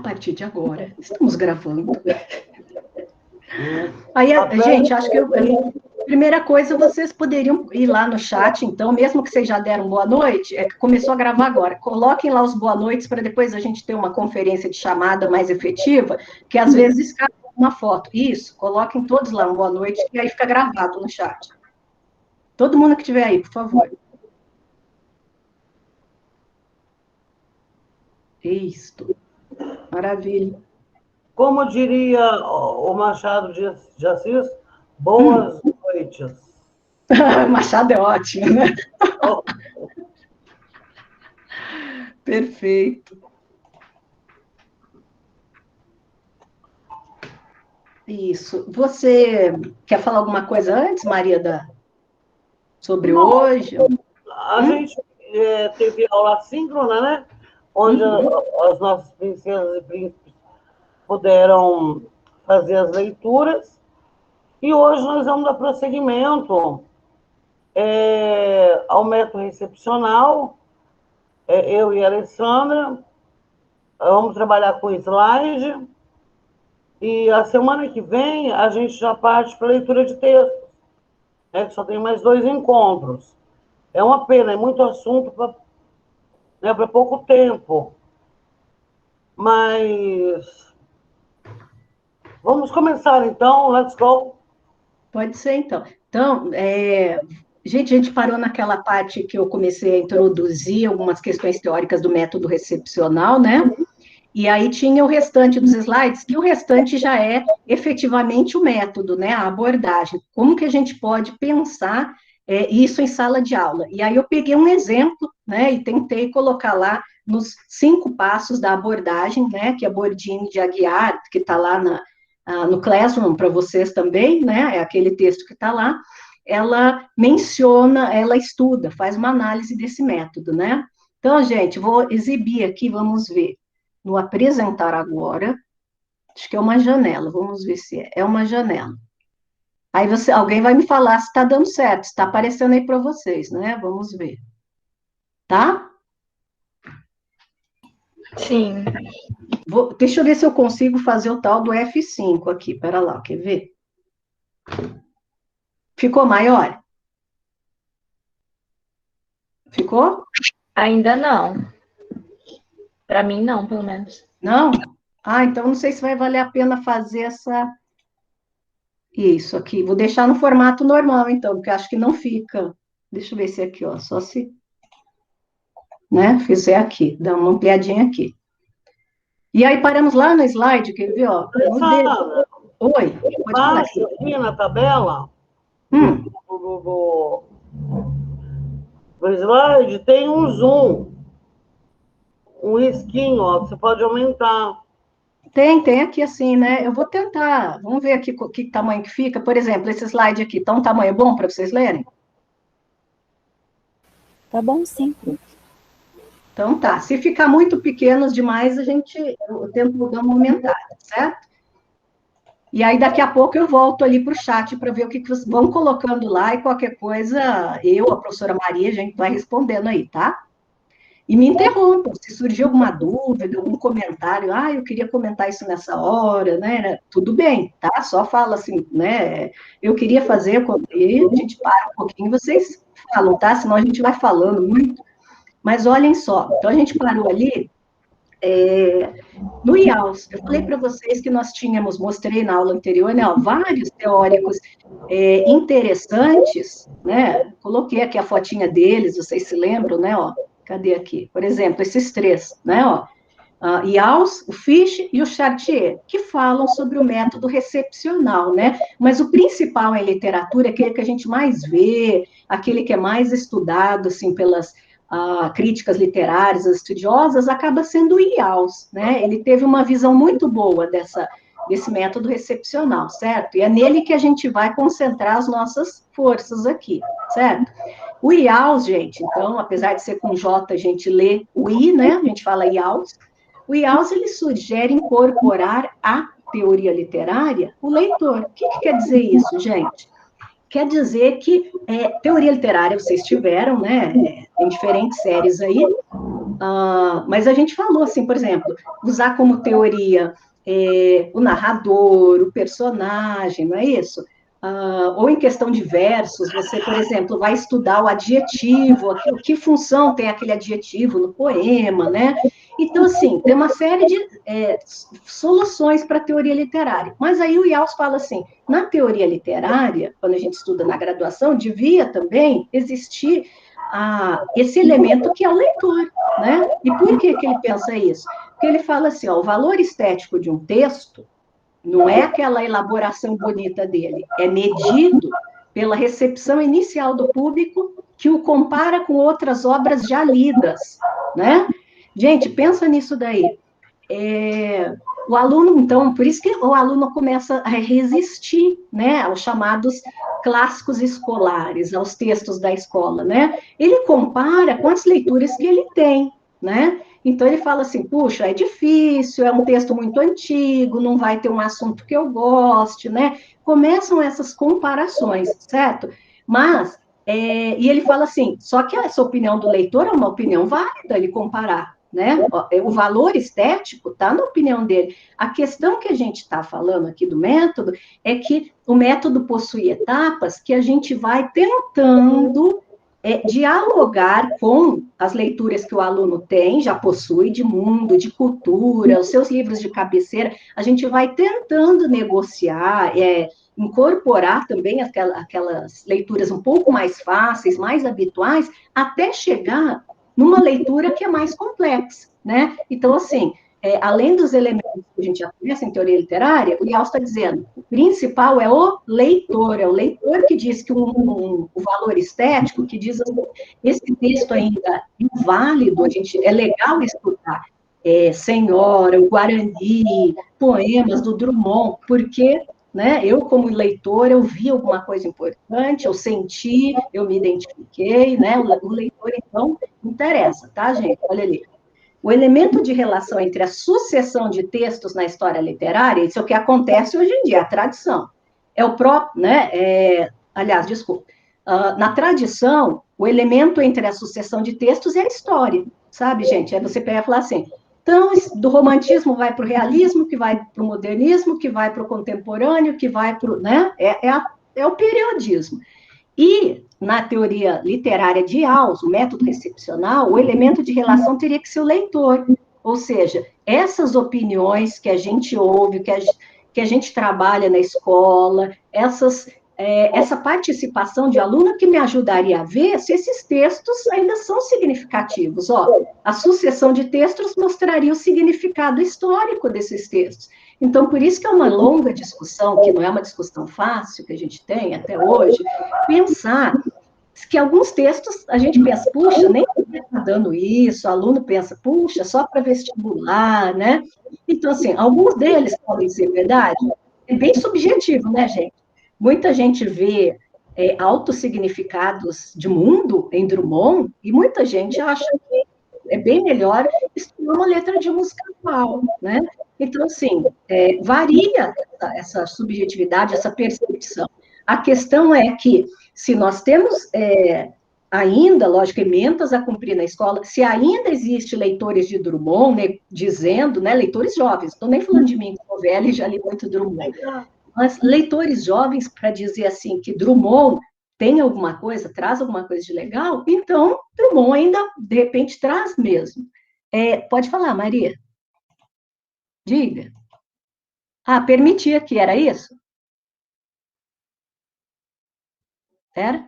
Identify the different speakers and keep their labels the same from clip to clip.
Speaker 1: partir de agora, estamos gravando. Aí, gente, acho que primeira coisa, vocês poderiam ir lá no chat, então, mesmo que vocês já deram boa noite, é que começou a gravar agora. Coloquem lá os boa noites para depois a gente ter uma conferência de chamada mais efetiva, que às vezes escapa uma foto. Isso, coloquem todos lá um boa noite, e aí fica gravado no chat. Todo mundo que estiver aí, por favor. Isto. Maravilha.
Speaker 2: Como diria o Machado de Assis, boas noites.
Speaker 1: Machado é ótimo, né?
Speaker 2: Oh.
Speaker 1: Perfeito. Isso. Você quer falar alguma coisa antes, Maria, sobre hoje?
Speaker 2: A gente teve aula síncrona, né? Onde as nossas princesas e príncipes puderam fazer as leituras. E hoje nós vamos dar prosseguimento ao método recepcional. Eu e a Alessandra vamos trabalhar com slide. E a semana que vem a gente já parte para a leitura de texto. Que só tem mais 2 encontros. É uma pena, é muito assunto para pouco tempo. Mas vamos começar então, let's go.
Speaker 1: Pode ser, então. Então, gente, a gente parou naquela parte que eu comecei a introduzir algumas questões teóricas do método recepcional, né? E aí tinha o restante dos slides, que o restante já é efetivamente o método, né? A abordagem. Como que a gente pode pensar isso em sala de aula? E aí eu peguei um exemplo, né? E tentei colocar lá nos 5 passos da abordagem, né? Que a Bordini de Aguiar, que está lá no Classroom para vocês também, né? É aquele texto que está lá. Ela menciona, ela estuda, faz uma análise desse método, né? Então, gente, vou exibir aqui, vamos ver. No apresentar agora, acho que é uma janela, vamos ver se é uma janela. Aí alguém vai me falar se está dando certo, se está aparecendo aí para vocês, né? Vamos ver. Tá?
Speaker 3: Sim.
Speaker 1: Deixa eu ver se eu consigo fazer o tal do F5 aqui, pera lá, quer ver? Ficou maior? Ficou?
Speaker 3: Ainda não. Para mim, não, pelo menos.
Speaker 1: Não? Ah, então não sei se vai valer a pena fazer isso aqui. Vou deixar no formato normal, então, porque acho que não fica. Deixa eu ver se aqui, ó, só se... né, fizer aqui, dá uma ampliadinha aqui. E aí paramos lá no slide, quer ver, ó? Oi, pode falar.
Speaker 2: Aqui na tabela do slide tem um zoom, um risquinho, ó, que você pode aumentar.
Speaker 1: Tem aqui assim, né? Eu vou tentar, vamos ver aqui que tamanho que fica. Por exemplo, esse slide aqui, tá um tamanho bom para vocês lerem?
Speaker 4: Tá bom, sim.
Speaker 1: Então tá, se ficar muito pequenos demais, eu tento dar uma aumentada, certo? E aí daqui a pouco eu volto ali para o chat para ver o que vocês vão colocando lá e qualquer coisa, a professora Maria, a gente vai respondendo aí, tá? E me interrompam, se surgir alguma dúvida, algum comentário, eu queria comentar isso nessa hora, né? Tudo bem, tá? Só fala assim, né? Eu queria fazer, e a gente para um pouquinho, vocês falam, tá? Senão a gente vai falando muito. Mas olhem só, então a gente parou ali no IAUS. Eu falei para vocês que nós mostrei na aula anterior, né? Vários teóricos interessantes, né? Coloquei aqui a fotinha deles, vocês se lembram, né? Ó, cadê aqui? Por exemplo, esses 3, né? Ó, IAUS, o Fish e o Chartier, que falam sobre o método recepcional, né? Mas o principal em literatura é aquele que a gente mais vê, aquele que é mais estudado, assim, pelas críticas literárias, estudiosas, acaba sendo o IAUS, né? Ele teve uma visão muito boa desse método recepcional, certo? E é nele que a gente vai concentrar as nossas forças aqui, certo? O IAUS, gente, então, apesar de ser com J, a gente lê o I, né? A gente fala IAUS. O IAUS, ele sugere incorporar à teoria literária o leitor. O que quer dizer isso, gente? Quer dizer que teoria literária vocês tiveram, né? Tem diferentes séries aí. Mas a gente falou, assim, por exemplo, usar como teoria o narrador, o personagem, não é isso? Ou em questão de versos, você, por exemplo, vai estudar o adjetivo, que função tem aquele adjetivo no poema, né? Então, assim, tem uma série de soluções para a teoria literária. Mas aí o Yaus fala assim, na teoria literária, quando a gente estuda na graduação, devia também existir esse elemento que é o leitor, né? E por que ele pensa isso? Porque ele fala assim, ó, o valor estético de um texto não é aquela elaboração bonita dele, é medido pela recepção inicial do público que o compara com outras obras já lidas, né? Gente, pensa nisso daí. O aluno, então, por isso que o aluno começa a resistir, né, aos chamados clássicos escolares, aos textos da escola, né? Ele compara com as leituras que ele tem, né? Então ele fala assim, puxa, é difícil, é um texto muito antigo, não vai ter um assunto que eu goste, né? Começam essas comparações, certo? Mas, e ele fala assim, só que essa opinião do leitor é uma opinião válida, ele comparar, né? O valor estético está na opinião dele. A questão que a gente está falando aqui do método é que o método possui etapas que a gente vai tentando dialogar com as leituras que o aluno tem, já possui, de mundo, de cultura, os seus livros de cabeceira, a gente vai tentando negociar, incorporar também aquelas leituras um pouco mais fáceis, mais habituais, até chegar numa leitura que é mais complexa, né? Então, assim, além dos elementos que a gente já conhece em teoria literária, o Yaus está dizendo, o principal é o leitor que diz que o valor estético, que diz assim, esse texto ainda é inválido, é legal estudar Senhora, o Guarani, poemas do Drummond, porque, né, eu como leitor, eu vi alguma coisa importante, eu senti, eu me identifiquei, né, o leitor, então, interessa, tá, gente? Olha ali. O elemento de relação entre a sucessão de textos na história literária, isso é o que acontece hoje em dia, a tradição. É o próprio, né? Aliás, desculpa. Na tradição, o elemento entre a sucessão de textos é a história, sabe, gente? Aí você pega e fala assim, então, do romantismo vai para o realismo, que vai para o modernismo, que vai para o contemporâneo, que vai para o, né? É o periodismo. E, na teoria literária de Yaus, o método recepcional, o elemento de relação teria que ser o leitor. Ou seja, essas opiniões que a gente ouve, que a gente trabalha na escola, essa participação de aluno que me ajudaria a ver se esses textos ainda são significativos. A sucessão de textos mostraria o significado histórico desses textos. Então, por isso que é uma longa discussão, que não é uma discussão fácil que a gente tem até hoje, pensar que alguns textos a gente pensa, puxa, nem está dando isso, o aluno pensa, puxa, só para vestibular, né? Então, assim, alguns deles podem ser verdade, é bem subjetivo, né, gente? Muita gente vê altos significados de mundo em Drummond, e muita gente acha que é bem melhor estudar uma letra de música atual, né? Então, assim, varia essa subjetividade, essa percepção. A questão é que, se nós temos ainda, lógico, emendas a cumprir na escola, se ainda existe leitores de Drummond, né, dizendo, né, leitores jovens, estou nem falando de mim, que sou velha e já li muito Drummond, mas leitores jovens, para dizer assim, que Drummond tem alguma coisa, traz alguma coisa de legal, então Drummond ainda, de repente, traz mesmo. Pode falar, Maria. Diga. Permitia que era isso? Era?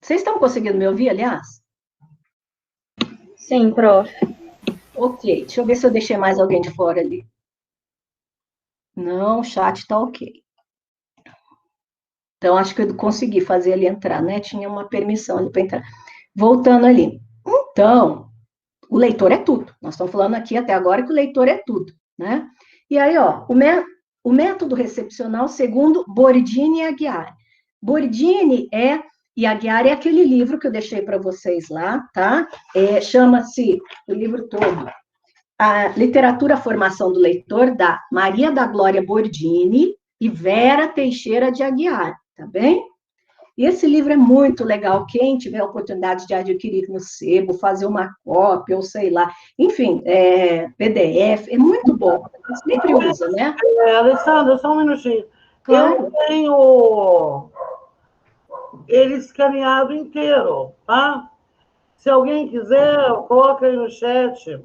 Speaker 1: Vocês estão conseguindo me ouvir, aliás?
Speaker 3: Sim, prof.
Speaker 1: Ok, deixa eu ver se eu deixei mais alguém de fora ali. Não, o chat está ok. Então, acho que eu consegui fazer ele entrar, né? Tinha uma permissão ali para entrar. Voltando ali. Então, o leitor é tudo. Nós estamos falando aqui até agora que o leitor é tudo, né? E aí, o método recepcional segundo Bourdini e Aguiar. Bourdini e Aguiar é aquele livro que eu deixei para vocês lá, tá? Chama-se, o livro todo, A Literatura, a Formação do Leitor, da Maria da Glória Bourdini e Vera Teixeira de Aguiar, tá bem? E esse livro é muito legal. Quem tiver a oportunidade de adquirir no sebo, fazer uma cópia, ou sei lá, enfim, PDF, é muito bom. A gente sempre usa, né?
Speaker 2: Alessandra, só um minutinho.
Speaker 1: Claro.
Speaker 2: Eu tenho ele escaneado inteiro, tá? Se alguém quiser, coloca aí no chat,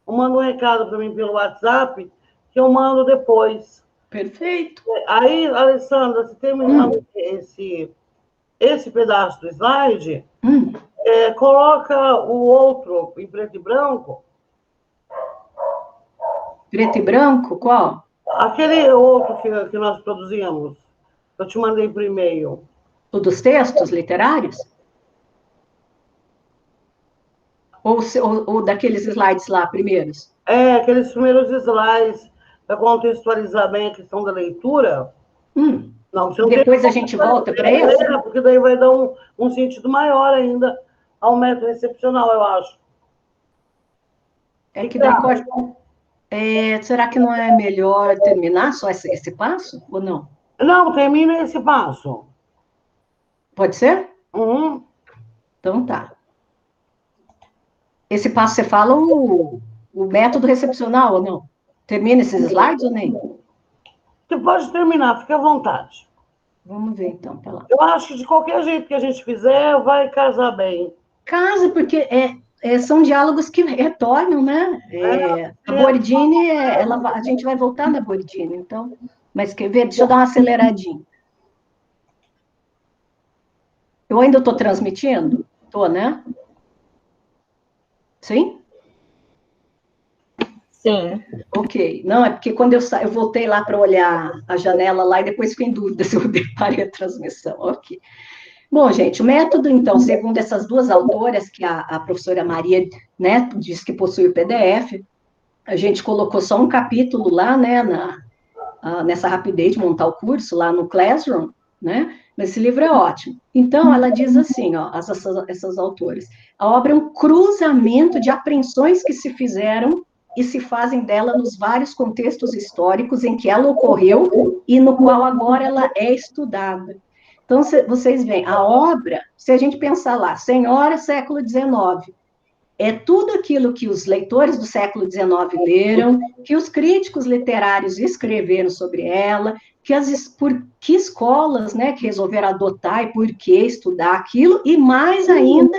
Speaker 2: manda um recado para mim pelo WhatsApp, que eu mando depois.
Speaker 1: Perfeito.
Speaker 2: Aí, Alessandra, se terminar esse pedaço do slide, coloca o outro em preto e branco.
Speaker 1: Preto e branco, qual?
Speaker 2: Aquele outro que nós produzimos, eu te mandei por e-mail.
Speaker 1: O dos textos literários? Ou daqueles slides lá, primeiros?
Speaker 2: Aqueles primeiros slides para contextualizar bem a questão da leitura. Não,
Speaker 1: depois a gente volta para esse?
Speaker 2: Porque daí vai dar um sentido maior ainda ao método excepcional, eu acho.
Speaker 1: É que daí será que não é melhor terminar só esse passo, ou não?
Speaker 2: Não, termina esse passo.
Speaker 1: Pode ser?
Speaker 2: Uhum.
Speaker 1: Então tá. Esse passo você fala o método recepcional ou não? Termina esses slides ou nem?
Speaker 2: Você pode terminar, fica à vontade.
Speaker 1: Vamos ver então, tá lá.
Speaker 2: Eu acho que de qualquer jeito que a gente fizer, vai casar bem.
Speaker 1: Casa, porque são diálogos que retornam, né? A Bourdini, a gente vai voltar na Bourdini, então. Mas quer ver? Deixa eu dar uma aceleradinha. Eu ainda estou transmitindo? Estou, né? Sim?
Speaker 3: Sim.
Speaker 1: Ok. Não, é porque quando eu voltei lá para olhar a janela lá e depois fiquei em dúvida se eu deparei a transmissão. Ok. Bom, gente, o método, então, segundo essas duas autoras, que a professora Maria, né, diz que possui o PDF, a gente colocou só um capítulo lá, né, nessa rapidez de montar o curso lá no Classroom, né, mas esse livro é ótimo. Então, ela diz assim, ó, essas autoras, a obra é um cruzamento de apreensões que se fizeram e se fazem dela nos vários contextos históricos em que ela ocorreu e no qual agora ela é estudada. Então, vocês veem, a obra, se a gente pensar lá, Senhora, século XIX, é tudo aquilo que os leitores do século XIX leram, que os críticos literários escreveram sobre ela, por que escolas, né, que resolveram adotar e por que estudar aquilo, e mais ainda,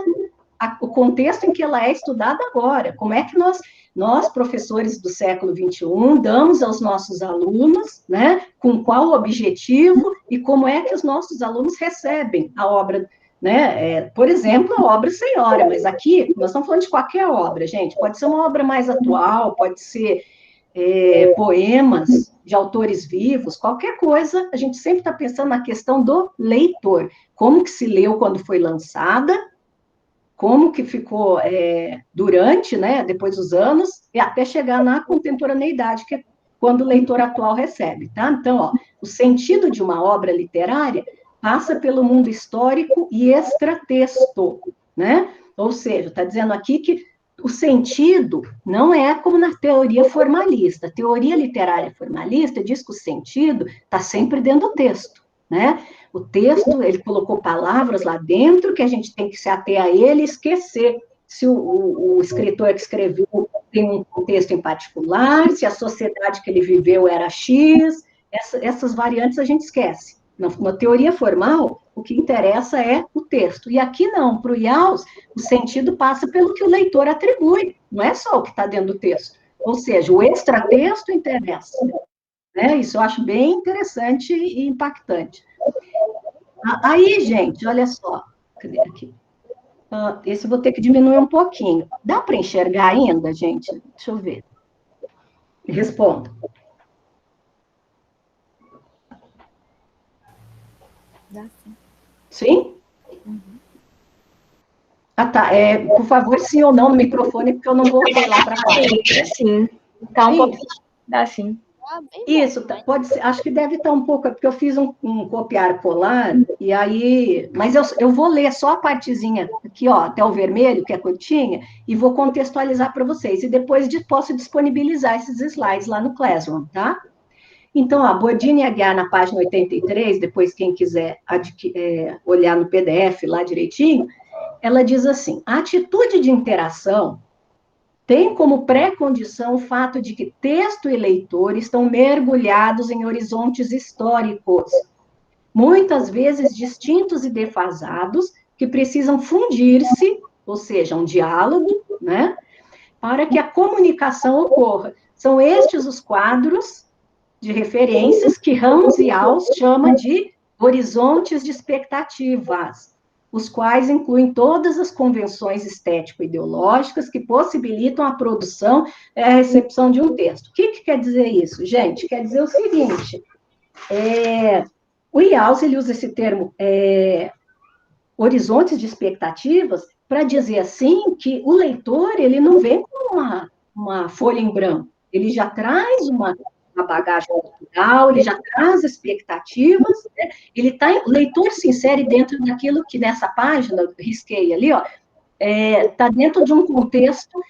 Speaker 1: o contexto em que ela é estudada agora. Como é que nós professores do século XXI, damos aos nossos alunos, né, com qual objetivo e como é que os nossos alunos recebem a obra, né? Por exemplo, a obra Senhora, mas aqui nós estamos falando de qualquer obra, gente. Pode ser uma obra mais atual, pode ser poemas de autores vivos, qualquer coisa, a gente sempre está pensando na questão do leitor. Como que se leu quando foi lançada, como que ficou durante, né, depois dos anos, e até chegar na contemporaneidade, que é quando o leitor atual recebe, tá? Então, ó, o sentido de uma obra literária passa pelo mundo histórico e extratexto, né? Ou seja, está dizendo aqui que o sentido não é como na teoria formalista. A teoria literária formalista diz que o sentido está sempre dentro do texto, né? O texto, ele colocou palavras lá dentro que a gente tem que se ater a ele e esquecer se o escritor que escreveu tem um contexto em particular, se a sociedade que ele viveu era X, essas variantes a gente esquece. Na teoria formal, o que interessa é o texto. E aqui não, para o IAUS, o sentido passa pelo que o leitor atribui, não é só o que está dentro do texto. Ou seja, o extratexto interessa. Né? Isso eu acho bem interessante e impactante. Aí, gente, olha só. Cadê aqui? Esse eu vou ter que diminuir um pouquinho. Dá para enxergar ainda, gente? Deixa eu ver. Responda.
Speaker 4: Dá sim.
Speaker 1: Sim?
Speaker 4: Uhum.
Speaker 1: Ah, tá. Por favor, sim ou não no microfone, porque eu não voltei lá para fora.
Speaker 3: Sim. Tá um pouquinho. Dá sim.
Speaker 1: Isso, pode ser, acho que deve estar um pouco, porque eu fiz um copiar colar, e aí, mas eu vou ler só a partezinha aqui, ó, até o vermelho, que é curtinha, e vou contextualizar para vocês, e depois posso disponibilizar esses slides lá no Classroom, tá? Então, a Boldrini Aguiar, na página 83, depois quem quiser olhar no PDF lá direitinho, ela diz assim, a atitude de interação tem como pré-condição o fato de que texto e leitor estão mergulhados em horizontes históricos, muitas vezes distintos e defasados, que precisam fundir-se, ou seja, um diálogo, né, para que a comunicação ocorra. São estes os quadros de referências que Ramos e Alves chama de horizontes de expectativas, os quais incluem todas as convenções estético-ideológicas que possibilitam a produção e a recepção de um texto. O que quer dizer isso, gente? Quer dizer o seguinte, o Ials, ele usa esse termo, horizontes de expectativas, para dizer assim que o leitor, ele não vem com uma folha em branco, ele já traz uma bagagem cultural, ele já traz expectativas, né? O leitor se insere dentro daquilo que nessa página, eu risquei ali, ó, está dentro de um contexto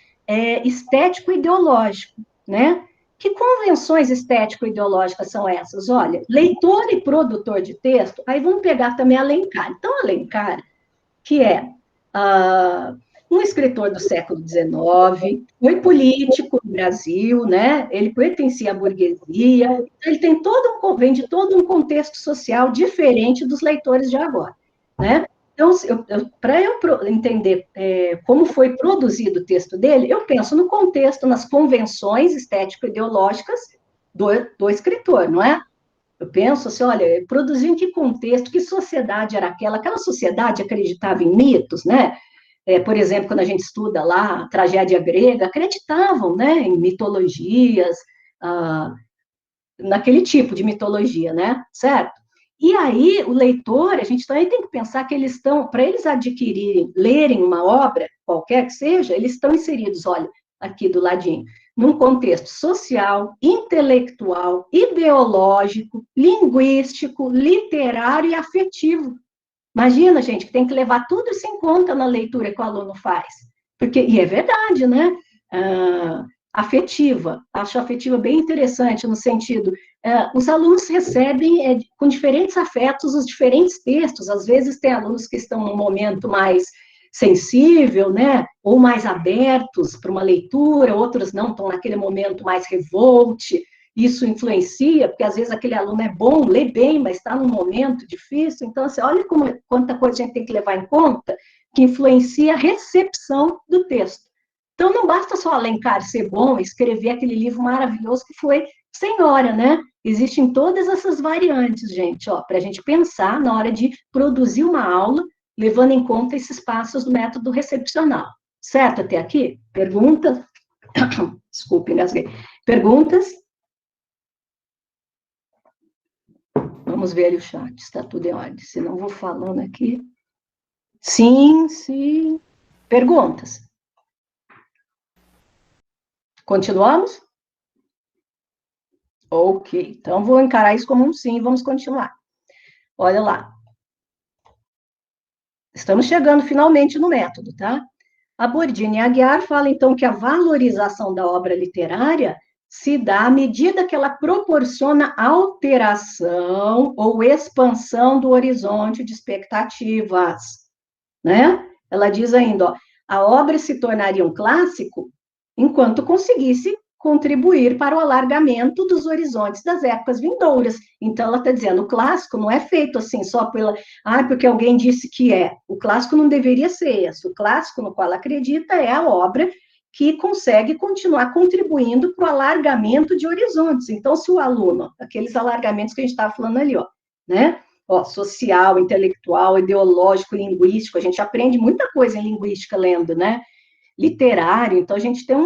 Speaker 1: estético-ideológico, né? Que convenções estético-ideológicas são essas? Olha, leitor e produtor de texto, aí vamos pegar também Alencar. Então, Alencar, que é um escritor do século XIX, foi político no Brasil, né? Ele pertencia à burguesia, ele vem de todo um contexto social diferente dos leitores de agora, né? Então, para eu entender como foi produzido o texto dele, eu penso no contexto, nas convenções estético-ideológicas do escritor, não é? Eu penso assim, olha, produziu em que contexto, que sociedade era aquela? Aquela sociedade acreditava em mitos, né? Por exemplo, quando a gente estuda lá a tragédia grega, acreditavam, né, em mitologias, naquele tipo de mitologia, né? Certo? E aí, o leitor, a gente também tem que pensar que eles estão, para eles adquirirem, lerem uma obra, qualquer que seja, eles estão inseridos, olha, aqui do ladinho, num contexto social, intelectual, ideológico, linguístico, literário e afetivo. Imagina, gente, que tem que levar tudo isso em conta na leitura que o aluno faz. E é verdade, né? Afetiva, acho afetiva bem interessante, no sentido, os alunos recebem com diferentes afetos os diferentes textos, às vezes tem alunos que estão num momento mais sensível, né, ou mais abertos para uma leitura, outros não, estão naquele momento mais revolte, isso influencia, porque às vezes aquele aluno é bom, lê bem, mas está num momento difícil, então, assim, olha quanta coisa a gente tem que levar em conta, que influencia a recepção do texto. Então, não basta só Alencar ser bom, escrever aquele livro maravilhoso que foi Senhora, né? Existem todas essas variantes, gente, ó, para a gente pensar na hora de produzir uma aula, levando em conta esses passos do método recepcional. Certo até aqui? Perguntas? Desculpe, engasguei. Perguntas? Vamos ver ali o chat, está tudo em ordem. Se não, vou falando aqui. Sim, sim. Perguntas? Continuamos? Ok, então vou encarar isso como um sim, vamos continuar. Olha lá. Estamos chegando finalmente no método, tá? A Boldrini Aguiar fala, então, que a valorização da obra literária se dá à medida que ela proporciona alteração ou expansão do horizonte de expectativas, né? Ela diz ainda, ó, a obra se tornaria um clássico enquanto conseguisse contribuir para o alargamento dos horizontes das épocas vindouras. Então, ela está dizendo, o clássico não é feito assim só porque alguém disse que é. O clássico não deveria ser esse. O clássico no qual ela acredita é a obra que consegue continuar contribuindo para o alargamento de horizontes. Então, se o aluno, aqueles alargamentos que a gente estava falando ali, ó, né? Ó, social, intelectual, ideológico, linguístico, a gente aprende muita coisa em linguística lendo, né? Literário, então a gente tem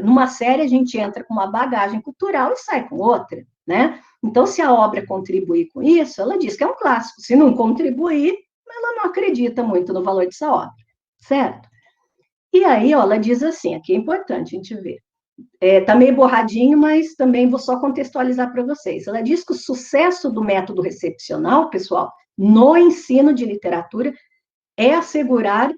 Speaker 1: numa série a gente entra com uma bagagem cultural e sai com outra, né? Então, se a obra contribuir com isso, ela diz que é um clássico. Se não contribuir, ela não acredita muito no valor dessa obra, certo? E aí, ó, ela diz assim, aqui é importante a gente ver. Tá meio borradinho, mas também vou só contextualizar para vocês. Ela diz que o sucesso do método recepcional, pessoal, no ensino de literatura, é assegurado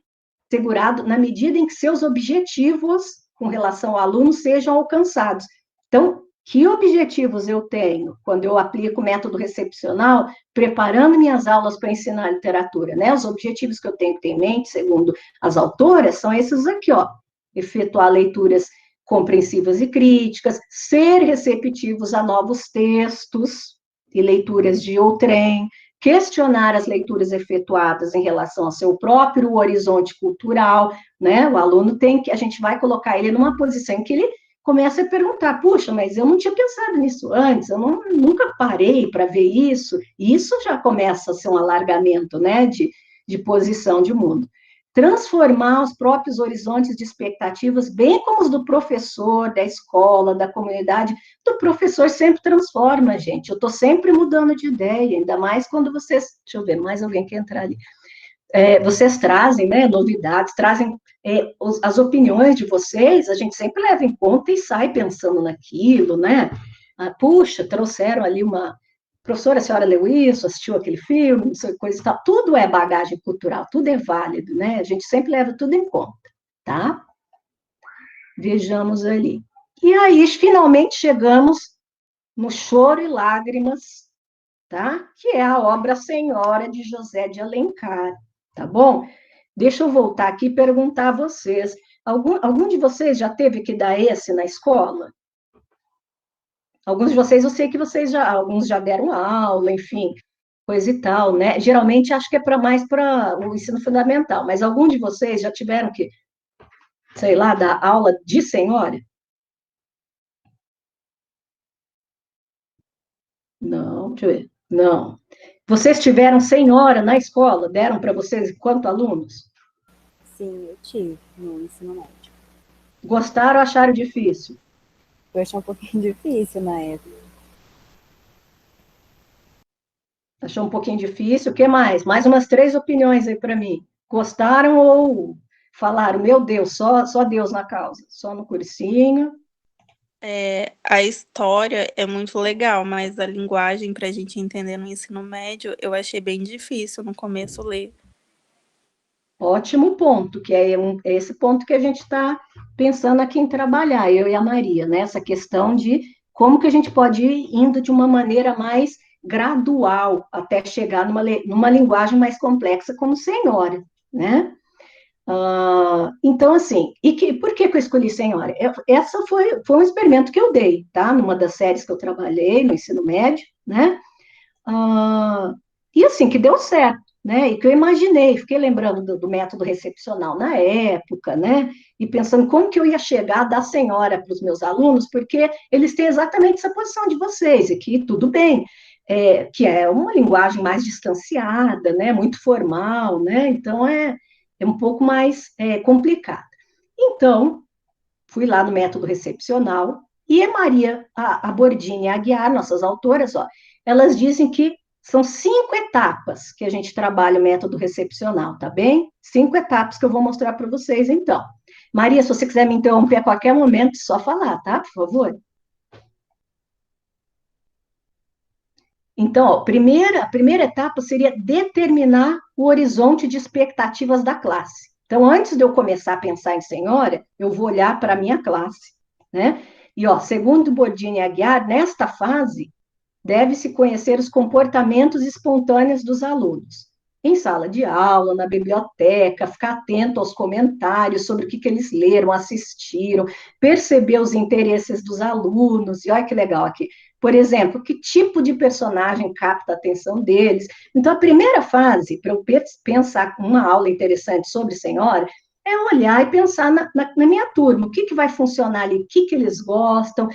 Speaker 1: na medida em que seus objetivos com relação ao aluno sejam alcançados. Então, Que objetivos eu tenho quando eu aplico o método recepcional, preparando minhas aulas para ensinar literatura, né? Os objetivos que eu tenho que ter em mente, segundo as autoras, são esses aqui, ó. Efetuar leituras compreensivas e críticas, ser receptivos a novos textos e leituras de outrem, questionar as leituras efetuadas em relação ao seu próprio horizonte cultural, né? O aluno a gente vai colocar ele numa posição em que ele começa a perguntar, puxa, mas eu não tinha pensado nisso antes, nunca parei para ver isso, e isso já começa a ser um alargamento, né, de posição de mundo. Transformar os próprios horizontes de expectativas, bem como os do professor, da escola, da comunidade, do professor sempre transforma, gente, eu estou sempre mudando de ideia, ainda mais quando vocês, deixa eu ver, mais alguém quer entrar ali, vocês trazem, né, novidades, trazem as opiniões de vocês, a gente sempre leva em conta e sai pensando naquilo, né? Puxa, trouxeram ali uma professora, a senhora leu isso, assistiu aquele filme, não sei, coisa e tal. Tudo é bagagem cultural, tudo é válido, né? A gente sempre leva tudo em conta, tá? Vejamos ali. E aí, finalmente chegamos no Choro e Lágrimas, tá? Que é a obra Senhora de José de Alencar, tá bom? Deixa eu voltar aqui e perguntar a vocês. Algum de vocês já teve que dar esse na escola? Alguns de vocês, eu sei que alguns já deram aula, enfim, coisa e tal, né? Geralmente, acho que é mais para o ensino fundamental, mas algum de vocês já tiveram que, sei lá, dar aula de senhora? Não, deixa eu ver. Não. Vocês tiveram senhora na escola? Deram para vocês enquanto alunos?
Speaker 4: Sim, eu tive no ensino médio.
Speaker 1: Gostaram ou acharam difícil?
Speaker 4: Eu achei um pouquinho difícil na época.
Speaker 1: Achou um pouquinho difícil? O que mais? Mais umas 3 opiniões aí para mim. Gostaram ou falaram, meu Deus, só Deus na causa, só no cursinho?
Speaker 5: A história é muito legal, mas a linguagem para a gente entender no ensino médio, eu achei bem difícil no começo ler.
Speaker 1: Ótimo ponto, que é esse ponto que a gente está pensando aqui em trabalhar, eu e a Maria, né? Essa questão de como que a gente pode ir indo de uma maneira mais gradual até chegar numa linguagem mais complexa como senhora, né? Então, assim, por que eu escolhi senhora? Essa foi um experimento que eu dei, tá? Numa das séries que eu trabalhei no ensino médio, né? E assim, que deu certo, né? E que eu imaginei, fiquei lembrando do método recepcional na época, né? E pensando como que eu ia chegar da senhora para os meus alunos, porque eles têm exatamente essa posição de vocês, e que tudo bem, que é uma linguagem mais distanciada, né? Muito formal, né? Então, é um pouco mais complicado. Então, fui lá no método recepcional, e a Maria, a Bordini e a Aguiar, nossas autoras, ó, elas dizem que são 5 etapas que a gente trabalha o método recepcional, tá bem? 5 etapas que eu vou mostrar para vocês, então. Maria, se você quiser me interromper a qualquer momento, só falar, tá? Por favor. Então, ó, a primeira etapa seria determinar o horizonte de expectativas da classe. Então, antes de eu começar a pensar em senhora, eu vou olhar para a minha classe, né? E, ó, segundo Bordini e Aguiar, nesta fase, deve-se conhecer os comportamentos espontâneos dos alunos. Em sala de aula, na biblioteca, ficar atento aos comentários sobre o que eles leram, assistiram, perceber os interesses dos alunos, e olha que legal aqui. Por exemplo, que tipo de personagem capta a atenção deles. Então, a primeira fase, para eu pensar uma aula interessante sobre senhora, é olhar e pensar na minha turma, o que vai funcionar ali, o que eles gostam,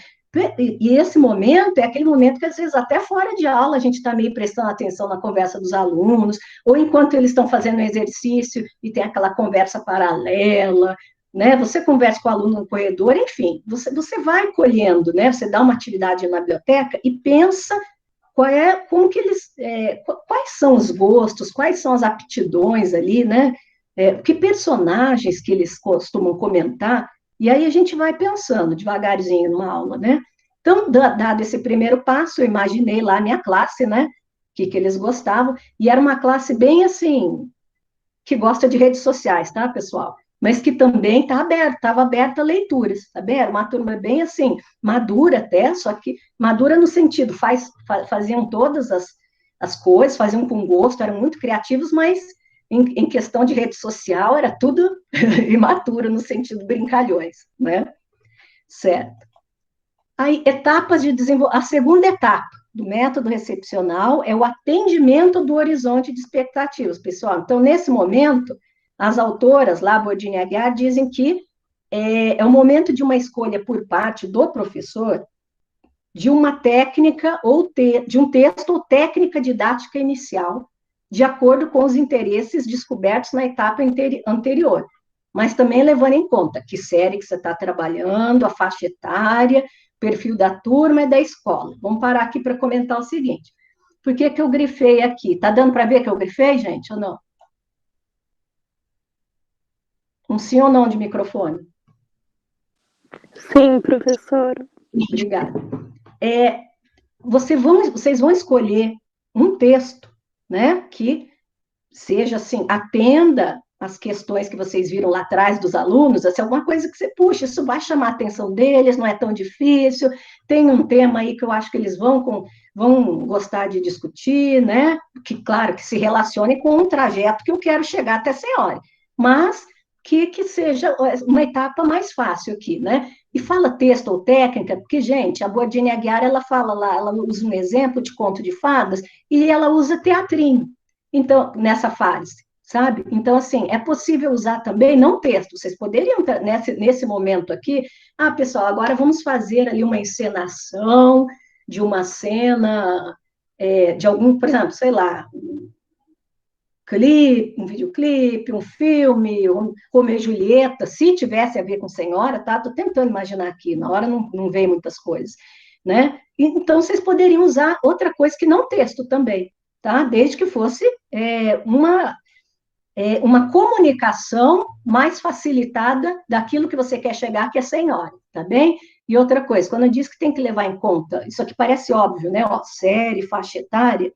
Speaker 1: e esse momento é aquele momento que, às vezes, até fora de aula, a gente está meio prestando atenção na conversa dos alunos, ou enquanto eles estão fazendo um exercício e tem aquela conversa paralela, né? Você conversa com o aluno no corredor, enfim, você vai colhendo, né? Você dá uma atividade na biblioteca e pensa como que eles, quais são os gostos, quais são as aptidões ali, né? Que personagens que eles costumam comentar, e aí a gente vai pensando devagarzinho numa aula, né? Então, dado esse primeiro passo, eu imaginei lá a minha classe, né? O que eles gostavam, e era uma classe bem assim, que gosta de redes sociais, tá, pessoal? mas que também estava aberta a leituras, sabe? Era uma turma bem assim, madura até, só que madura no sentido, faziam todas as coisas, faziam com gosto, eram muito criativos, mas em questão de rede social era tudo imaturo no sentido brincalhões, né? Certo. Aí, etapas de desenvolvimento. A segunda etapa do método recepcional é o atendimento do horizonte de expectativas, pessoal. Então, nesse momento, as autoras lá, Bodin e Aguiar, dizem que é o momento de uma escolha por parte do professor de uma técnica de um texto ou técnica didática inicial, de acordo com os interesses descobertos na etapa anterior, mas também levando em conta que série que você está trabalhando, a faixa etária, perfil da turma e da escola. Vamos parar aqui para comentar o seguinte. Por que eu grifei aqui? Está dando para ver que eu grifei, gente, ou não? Um sim ou não de microfone?
Speaker 6: Sim, professora.
Speaker 1: Obrigada. Vocês vão escolher um texto, né, que seja assim, atenda às questões que vocês viram lá atrás dos alunos, assim, alguma coisa que você puxa, isso vai chamar a atenção deles, não é tão difícil, tem um tema aí que eu acho que eles vão gostar de discutir, né, que, claro, que se relacione com um trajeto que eu quero chegar até a senhora, mas que seja uma etapa mais fácil aqui, né? E fala texto ou técnica, porque, gente, a Bodine Aguiar, ela fala lá, ela usa um exemplo de conto de fadas, e ela usa teatrinho, então, nessa fase, sabe? Então, assim, é possível usar também, não texto, vocês poderiam, nesse momento aqui, pessoal, agora vamos fazer ali uma encenação de uma cena, de algum, por exemplo, sei lá, um videoclipe, um filme, Romeu e Julieta, se tivesse a ver com senhora, tá? Estou tentando imaginar aqui, na hora não veio muitas coisas, né? Então, vocês poderiam usar outra coisa que não texto também, tá? Desde que fosse uma comunicação mais facilitada daquilo que você quer chegar, que é senhora, tá bem? E outra coisa, quando eu disse que tem que levar em conta, isso aqui parece óbvio, né? Ó, série, faixa etária,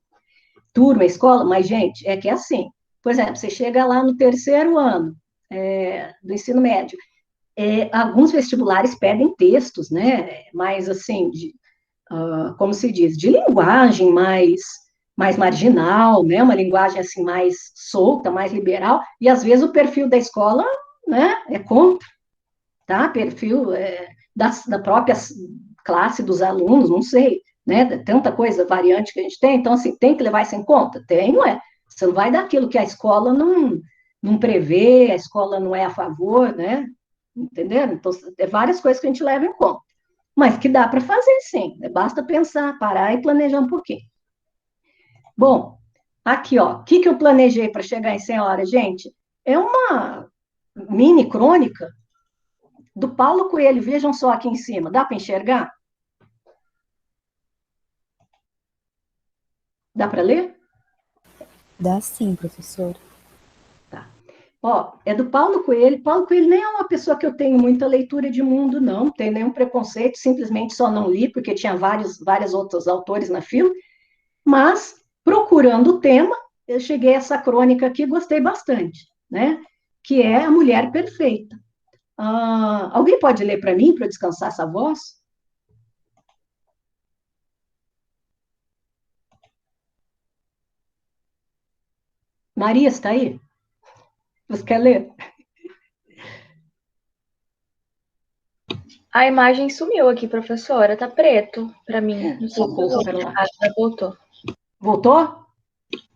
Speaker 1: turma, escola, mas, gente, é que é assim. Por exemplo, você chega lá no terceiro ano do ensino médio, alguns vestibulares pedem textos, né? Mais assim, como se diz, de linguagem mais marginal, né? Uma linguagem assim mais solta, mais liberal, e às vezes o perfil da escola, né, é contra, tá? Perfil da própria classe dos alunos, não sei, né? Tanta coisa variante que a gente tem, então, assim, tem que levar isso em conta? Tem, não é? Você não vai dar aquilo que a escola não prevê, a escola não é a favor, né? Entenderam? Então, é várias coisas que a gente leva em conta. Mas que dá para fazer, sim. Basta pensar, parar e planejar um pouquinho. Bom, aqui, ó, o que eu planejei para chegar em 100 horas, gente? É uma mini crônica do Paulo Coelho. Vejam só aqui em cima. Dá para enxergar? Dá para ler?
Speaker 4: Dá sim, professora.
Speaker 1: Tá. Ó, é do Paulo Coelho. Paulo Coelho nem é uma pessoa que eu tenho muita leitura de mundo, não tenho nenhum preconceito, simplesmente só não li, porque tinha vários outros autores na fila, mas, procurando o tema, eu cheguei a essa crônica aqui, gostei bastante, né? Que é A Mulher Perfeita. Alguém pode ler para mim, para eu descansar essa voz? Maria, está aí? Você quer ler?
Speaker 3: A imagem sumiu aqui, professora. Tá preto pra mim. Não sei
Speaker 1: Socorro,
Speaker 3: se
Speaker 1: pera lá.
Speaker 3: já voltou.
Speaker 1: Voltou?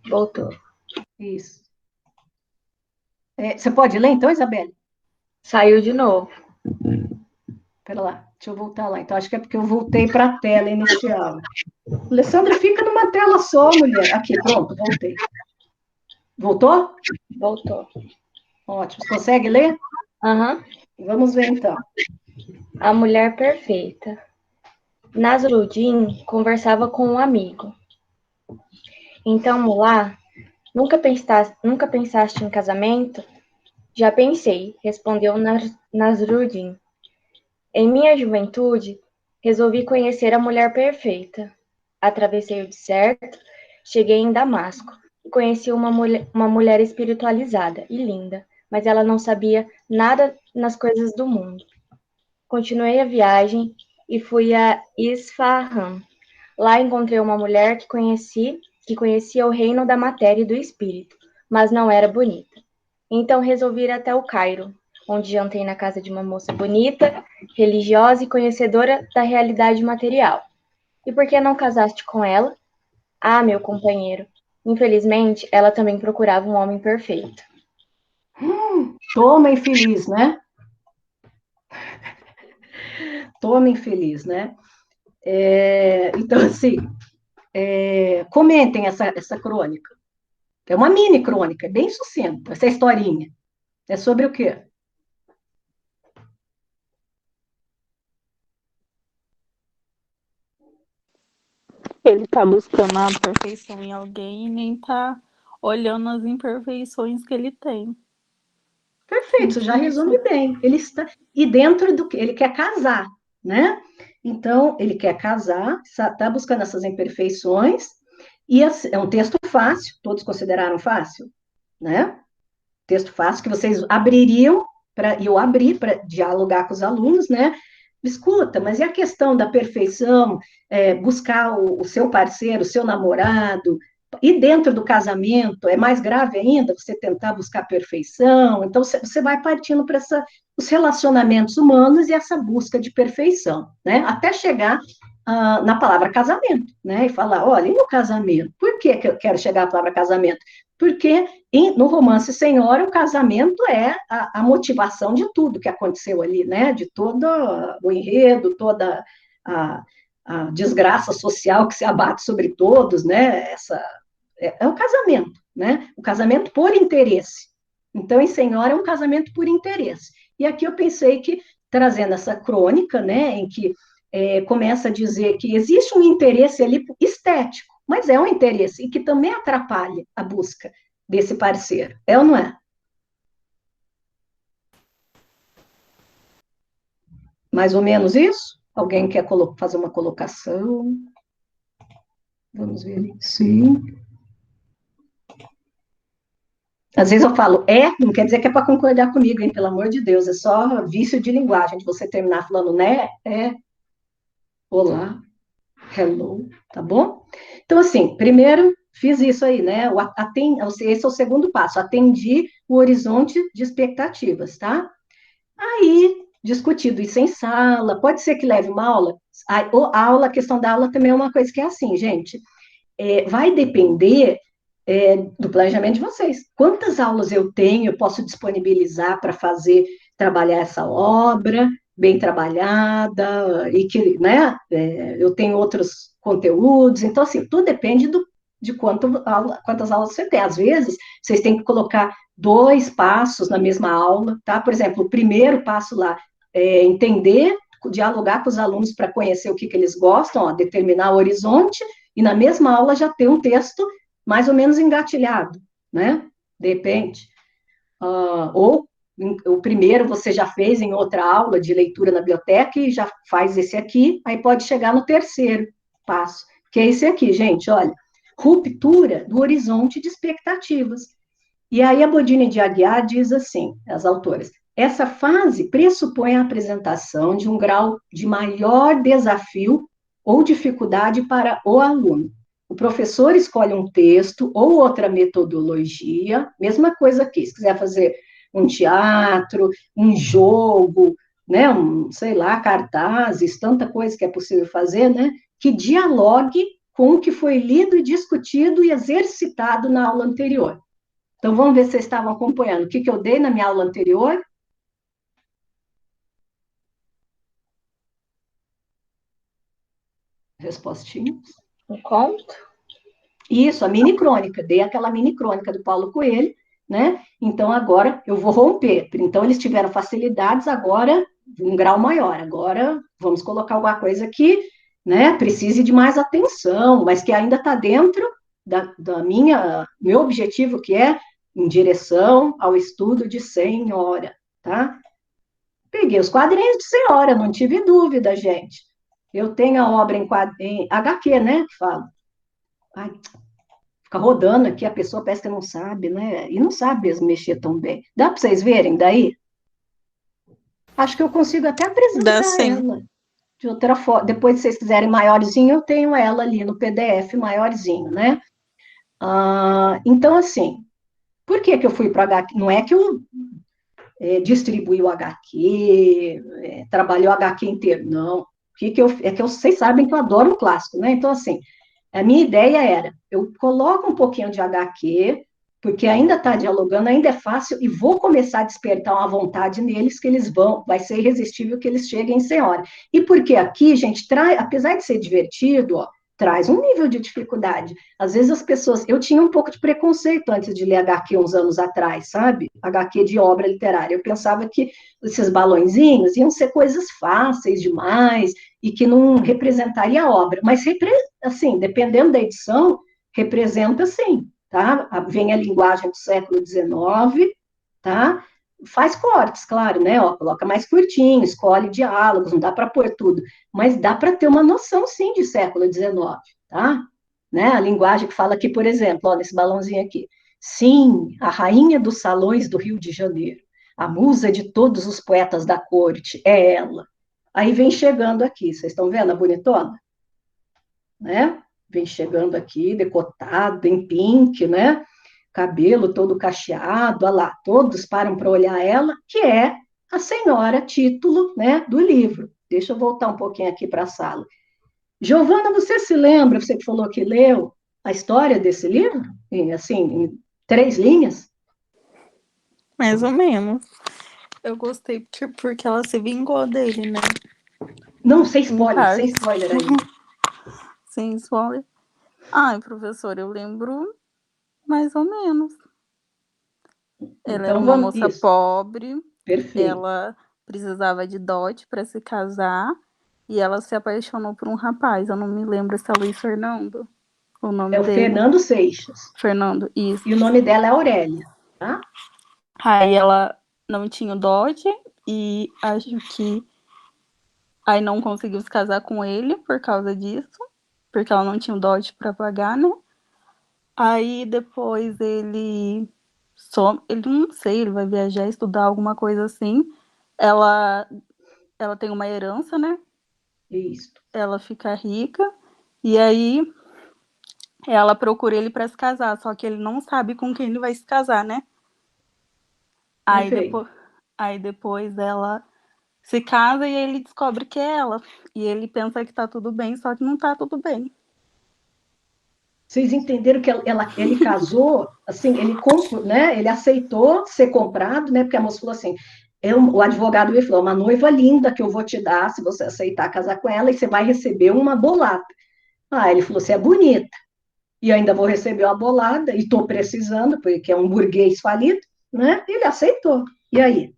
Speaker 3: Voltou.
Speaker 1: Isso. Você pode ler, então, Isabelle?
Speaker 3: Saiu de novo.
Speaker 1: Pera lá, deixa eu voltar lá. Então, acho que é porque eu voltei para a tela inicial. Alessandra, fica numa tela só, mulher. Aqui, pronto, voltei. Voltou?
Speaker 3: Voltou.
Speaker 1: Ótimo. Você consegue ler?
Speaker 3: Aham.
Speaker 1: Vamos ver, então.
Speaker 3: A Mulher Perfeita. Nasruddin conversava com um amigo. Então, Mulá, nunca pensaste em casamento? Já pensei, respondeu Nasruddin. Em minha juventude, resolvi conhecer a mulher perfeita. Atravessei o deserto, cheguei em Damasco e conheci uma mulher espiritualizada e linda, mas ela não sabia nada nas coisas do mundo. Continuei a viagem e fui a Isfahan. Lá encontrei uma mulher que conhecia o reino da matéria e do espírito, mas não era bonita. Então resolvi ir até o Cairo, onde jantei na casa de uma moça bonita, religiosa e conhecedora da realidade material. E por que não casaste com ela? Ah, meu companheiro, infelizmente ela também procurava um homem perfeito.
Speaker 1: Toma infeliz, né? Toma infeliz, né? Então, assim, comentem essa crônica. É uma mini crônica, bem sucinta, essa historinha. É sobre o quê?
Speaker 5: Ele tá buscando a perfeição em alguém e nem tá olhando as imperfeições que ele tem.
Speaker 1: Perfeito,
Speaker 5: Muito
Speaker 1: você já
Speaker 5: isso.
Speaker 1: resume bem. Ele está e dentro do que ele quer casar, né? Então ele quer casar, está buscando essas imperfeições e é um texto fácil. Todos consideraram fácil, né? Texto fácil que vocês abririam para eu abri para dialogar com os alunos, né? Escuta, mas e a questão da perfeição, buscar o seu parceiro, o seu namorado, e dentro do casamento, é mais grave ainda você tentar buscar perfeição, então você vai partindo para os relacionamentos humanos e essa busca de perfeição, né? Até chegar na palavra casamento, né? E falar, olha, e no casamento? Por que eu quero chegar à palavra casamento? Porque no Romance Senhora, o casamento é a motivação de tudo que aconteceu ali, né? De todo o enredo, toda a desgraça social que se abate sobre todos, né? É o casamento, né? O casamento por interesse. Então, em Senhora, é um casamento por interesse. E aqui eu pensei que, trazendo essa crônica, né, em que começa a dizer que existe um interesse ali estético, mas é um interesse e que também atrapalha a busca desse parceiro. É ou não é? Mais ou menos isso? Alguém quer fazer uma colocação? Vamos ver ali. Sim. Às vezes eu falo não quer dizer que é para concordar comigo, hein? Pelo amor de Deus, é só vício de linguagem, de você terminar falando né, olá, hello, tá bom? Então, assim, primeiro fiz isso aí, né? Esse é o segundo passo, atendi o horizonte de expectativas, tá? Aí, discutido isso em sala, pode ser que leve uma aula. A questão da aula também é uma coisa que é assim, gente, vai depender do planejamento de vocês. Quantas aulas eu tenho, eu posso disponibilizar para trabalhar essa obra bem trabalhada, e que, né, eu tenho outros conteúdos, então, assim, tudo depende de quantas aulas você tem. Às vezes, vocês têm que colocar 2 passos na mesma aula, tá? Por exemplo, o primeiro passo lá é entender, dialogar com os alunos para conhecer o que eles gostam, ó, determinar o horizonte, e na mesma aula já ter um texto mais ou menos engatilhado, né? De repente. Ou o primeiro você já fez em outra aula de leitura na biblioteca e já faz esse aqui, aí pode chegar no terceiro passo, que é esse aqui, gente, olha, ruptura do horizonte de expectativas. E aí a Bodine de Aguiar diz assim, as autoras, essa fase pressupõe a apresentação de um grau de maior desafio ou dificuldade para o aluno. O professor escolhe um texto ou outra metodologia, mesma coisa aqui, se quiser fazer um teatro, um jogo, né, sei lá, cartazes, tanta coisa que é possível fazer, né, que dialogue com o que foi lido e discutido e exercitado na aula anterior. Então, vamos ver se vocês estavam acompanhando. O que eu dei na minha aula anterior? Respostinhas.
Speaker 3: Um conto?
Speaker 1: Isso, a mini crônica. Dei aquela mini crônica do Paulo Coelho, né? Então, agora eu vou romper. Então, eles tiveram facilidades, agora um grau maior. Agora, vamos colocar alguma coisa que, né, precise de mais atenção, mas que ainda está dentro da meu objetivo, que é em direção ao estudo de Senhora, tá? Peguei os quadrinhos de Senhora, não tive dúvida, gente. Eu tenho a obra em HQ, né, que fala. Ai, fica rodando aqui, a pessoa parece que não sabe, né? E não sabe mesmo mexer tão bem. Dá para vocês verem daí? Acho que eu consigo até
Speaker 5: Dá
Speaker 1: apresentar
Speaker 5: sim.
Speaker 1: ela de outra forma. Depois, se vocês quiserem maiorzinho, eu tenho ela ali no PDF maiorzinho, né? Então, assim, por que que eu fui para HQ? Não é que eu distribuí o HQ, trabalhei o HQ inteiro, não. É que vocês sabem que eu adoro um clássico, né? Então, assim, a minha ideia era, eu coloco um pouquinho de HQ, porque ainda está dialogando, ainda é fácil, e vou começar a despertar uma vontade neles que eles vai ser irresistível que eles cheguem sem hora. E porque aqui, gente, apesar de ser divertido, ó, traz um nível de dificuldade. Às vezes as pessoas, eu tinha um pouco de preconceito antes de ler HQ uns anos atrás, sabe? HQ de obra literária. Eu pensava que esses balõezinhos iam ser coisas fáceis demais e que não representaria a obra. Mas, assim, dependendo da edição, representa sim, tá? Vem a linguagem do século XIX, tá? Faz cortes, claro, né? Ó, coloca mais curtinho, escolhe diálogos, não dá para pôr tudo, mas dá para ter uma noção, sim, de século XIX, tá? Né? A linguagem que fala aqui, por exemplo, ó, nesse balãozinho aqui. Sim, a rainha dos salões do Rio de Janeiro, a musa de todos os poetas da corte, é ela. Aí vem chegando aqui, vocês estão vendo a bonitona? Né? Vem chegando aqui, decotada, em pink, né? Cabelo todo cacheado, olha lá, todos param para olhar ela, que é a senhora, título, né, do livro. Deixa eu voltar um pouquinho aqui para a sala. Giovana, você se lembra, você que falou que leu, a história desse livro? Assim, em 3 linhas?
Speaker 5: Mais ou menos. Eu gostei porque ela se vingou dele, né?
Speaker 1: Não, sem
Speaker 5: Em parte.
Speaker 1: spoiler aí.
Speaker 5: Sem spoiler. Ai, professor, eu lembro mais ou menos. Ela era
Speaker 1: Então
Speaker 5: uma
Speaker 1: vamos,
Speaker 5: moça
Speaker 1: isso,
Speaker 5: pobre,
Speaker 1: perfeito.
Speaker 5: ela precisava de dote para se casar e ela se apaixonou por um rapaz. Eu não me lembro se é Luiz Fernando, o
Speaker 1: É
Speaker 5: nome
Speaker 1: o
Speaker 5: dele.
Speaker 1: Fernando Seixas.
Speaker 5: Fernando, isso.
Speaker 1: E o nome dela é Aurélia, tá?
Speaker 5: Aí ela não tinha o dote e acho que aí não conseguiu se casar com ele por causa disso, porque ela não tinha o dote para pagar, né? Aí depois ele não sei, ele vai viajar, estudar alguma coisa assim. Ela tem uma herança, né?
Speaker 1: Isso.
Speaker 5: Ela fica rica e aí ela procura ele para se casar, só que ele não sabe com quem ele vai se casar, né? Aí
Speaker 1: Perfeito.
Speaker 5: depois, aí depois ela se casa e ele descobre que é ela. E ele pensa que tá tudo bem, só que não tá tudo bem.
Speaker 1: Vocês entenderam que ele casou, assim, né, ele aceitou ser comprado, né, porque a moça falou assim, o advogado me falou, uma noiva linda que eu vou te dar, se você aceitar casar com ela, e você vai receber uma bolada. Ah, ele falou, você é bonita, e ainda vou receber uma bolada, e estou precisando, porque é um burguês falido, né, ele aceitou. E aí?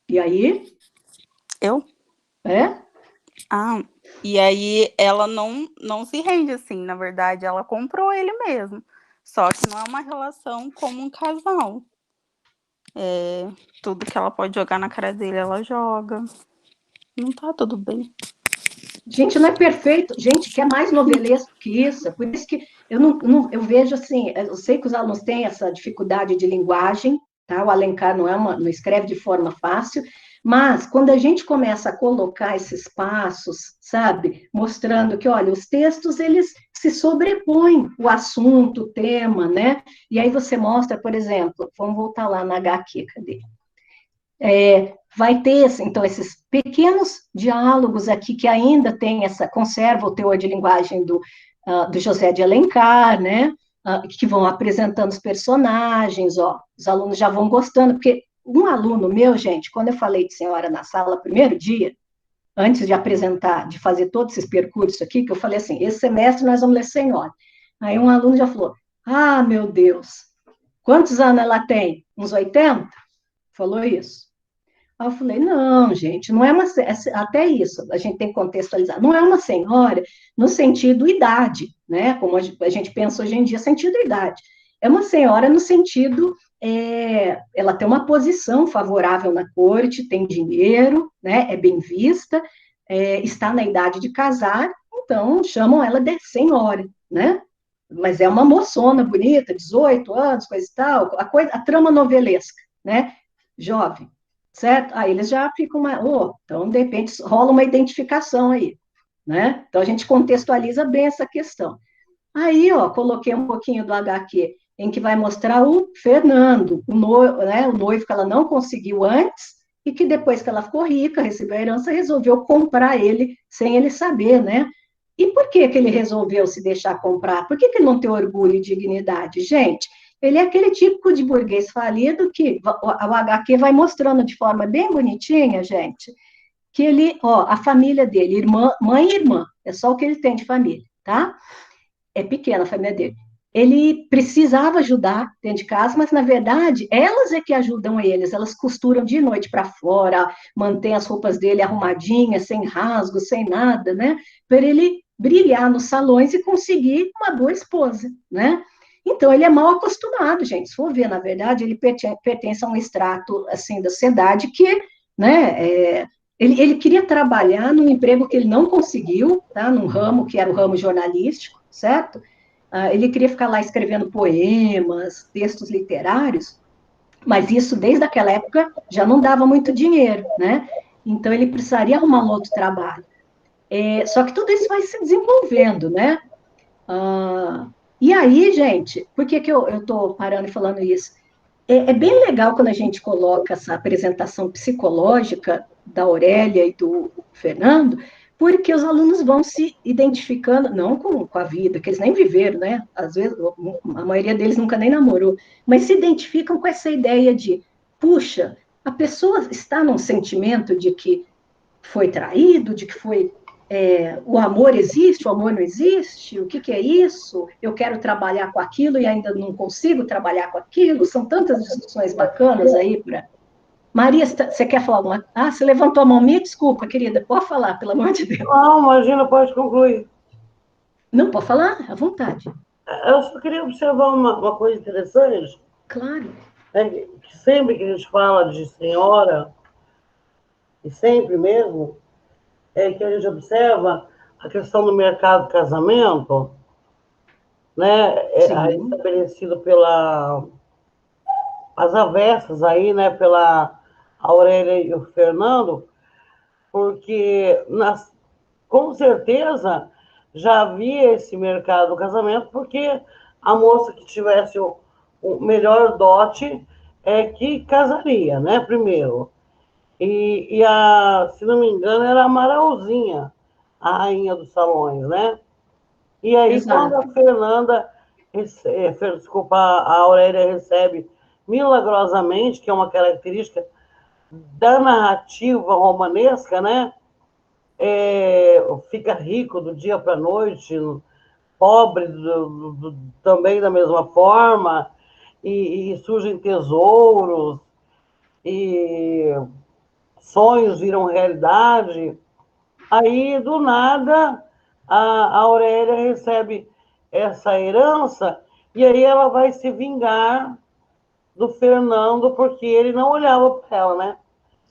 Speaker 1: E aí?
Speaker 5: Eu?
Speaker 1: É?
Speaker 5: Ah, e aí ela não se rende assim, na verdade, ela comprou ele mesmo. Só que não é uma relação como um casal. Tudo que ela pode jogar na cara dele, ela joga. Não tá tudo bem.
Speaker 1: Gente, não é perfeito. Gente, quer mais novelesco que isso? É por isso que eu vejo assim, eu sei que os alunos têm essa dificuldade de linguagem, tá? O Alencar não escreve de forma fácil, mas quando a gente começa a colocar esses passos, sabe, mostrando que, olha, os textos, eles se sobrepõem, o assunto, o tema, né? E aí você mostra, por exemplo, vamos voltar lá na HQ, cadê? Vai ter, então, esses pequenos diálogos aqui que ainda conserva o teor de linguagem do José de Alencar, né? Que vão apresentando os personagens, ó, os alunos já vão gostando, porque um aluno meu, gente, quando eu falei de senhora na sala, primeiro dia, antes de apresentar, de fazer todos esses percursos aqui, que eu falei assim, esse semestre nós vamos ler senhora. Aí um aluno já falou, ah, meu Deus, quantos anos ela tem? Uns 80? Falou isso. Aí eu falei, não, gente, não é até isso, a gente tem que contextualizar, não é uma senhora no sentido idade, né, como a gente pensa hoje em dia, sentido idade, é uma senhora no sentido, ela tem uma posição favorável na corte, tem dinheiro, né, é bem vista, está na idade de casar, então chamam ela de senhora, né? Mas é uma moçona bonita, 18 anos, coisa e tal, a trama novelesca, né? Jovem, certo? Aí eles já ficam, então de repente rola uma identificação aí, né? Então a gente contextualiza bem essa questão. Aí, coloquei um pouquinho do HQ, em que vai mostrar o Fernando, o noivo que ela não conseguiu antes, e que depois que ela ficou rica, recebeu a herança, resolveu comprar ele sem ele saber, né? E por que que ele resolveu se deixar comprar? Por que que ele não tem orgulho e dignidade? Gente, ele é aquele típico de burguês falido que o HQ vai mostrando de forma bem bonitinha, gente, que ele, a família dele, mãe e irmã, é só o que ele tem de família, tá? É pequena a família dele. Ele precisava ajudar dentro de casa, mas na verdade elas é que ajudam eles. Elas costuram de noite para fora, mantêm as roupas dele arrumadinhas, sem rasgos, sem nada, né? Para ele brilhar nos salões e conseguir uma boa esposa, né? Então ele é mal acostumado, gente. Se for ver, na verdade, ele pertence a um extrato assim da sociedade que, né? Ele queria trabalhar num emprego que ele não conseguiu, tá? Num ramo que era o ramo jornalístico, certo? Ele queria ficar lá escrevendo poemas, textos literários, mas isso, desde aquela época, já não dava muito dinheiro, né? Então, ele precisaria arrumar um outro trabalho. Só que tudo isso vai se desenvolvendo, né? E aí, gente, por que que eu estou parando e falando isso? É bem legal quando a gente coloca essa apresentação psicológica da Aurélia e do Fernando, porque os alunos vão se identificando, não com a vida, que eles nem viveram, né? Às vezes, a maioria deles nunca nem namorou, mas se identificam com essa ideia de, puxa, a pessoa está num sentimento de que foi traído, de que foi o amor existe, o amor não existe, o que, que é isso? Eu quero trabalhar com aquilo e ainda não consigo trabalhar com aquilo. São tantas discussões bacanas aí para. Maria, você quer falar alguma coisa? Você levantou a mão. Me desculpa, querida. Pode falar, pelo amor de Deus.
Speaker 2: Não, imagina, pode concluir.
Speaker 1: Não, pode falar? À vontade.
Speaker 2: Eu só queria observar uma coisa interessante.
Speaker 1: Claro.
Speaker 2: Que sempre que a gente fala de senhora, e sempre mesmo, é que a gente observa a questão do mercado do casamento, né? Estabelecido as avessas aí, né? Pela Aurélia e o Fernando, porque com certeza já havia esse mercado do casamento, porque a moça que tivesse o melhor dote é que casaria, né? Primeiro. Se não me engano, era a Amaralzinha, a rainha dos salões, né? E aí,
Speaker 1: Exato.
Speaker 2: quando a Fernanda, desculpa, a Aurélia recebe milagrosamente, que é uma característica da narrativa romanesca, né? Fica rico do dia para a noite, pobre também da mesma forma, e surgem tesouros, e sonhos viram realidade. Aí, do nada, a Aurélia recebe essa herança e aí ela vai se vingar do Fernando porque ele não olhava para ela, né?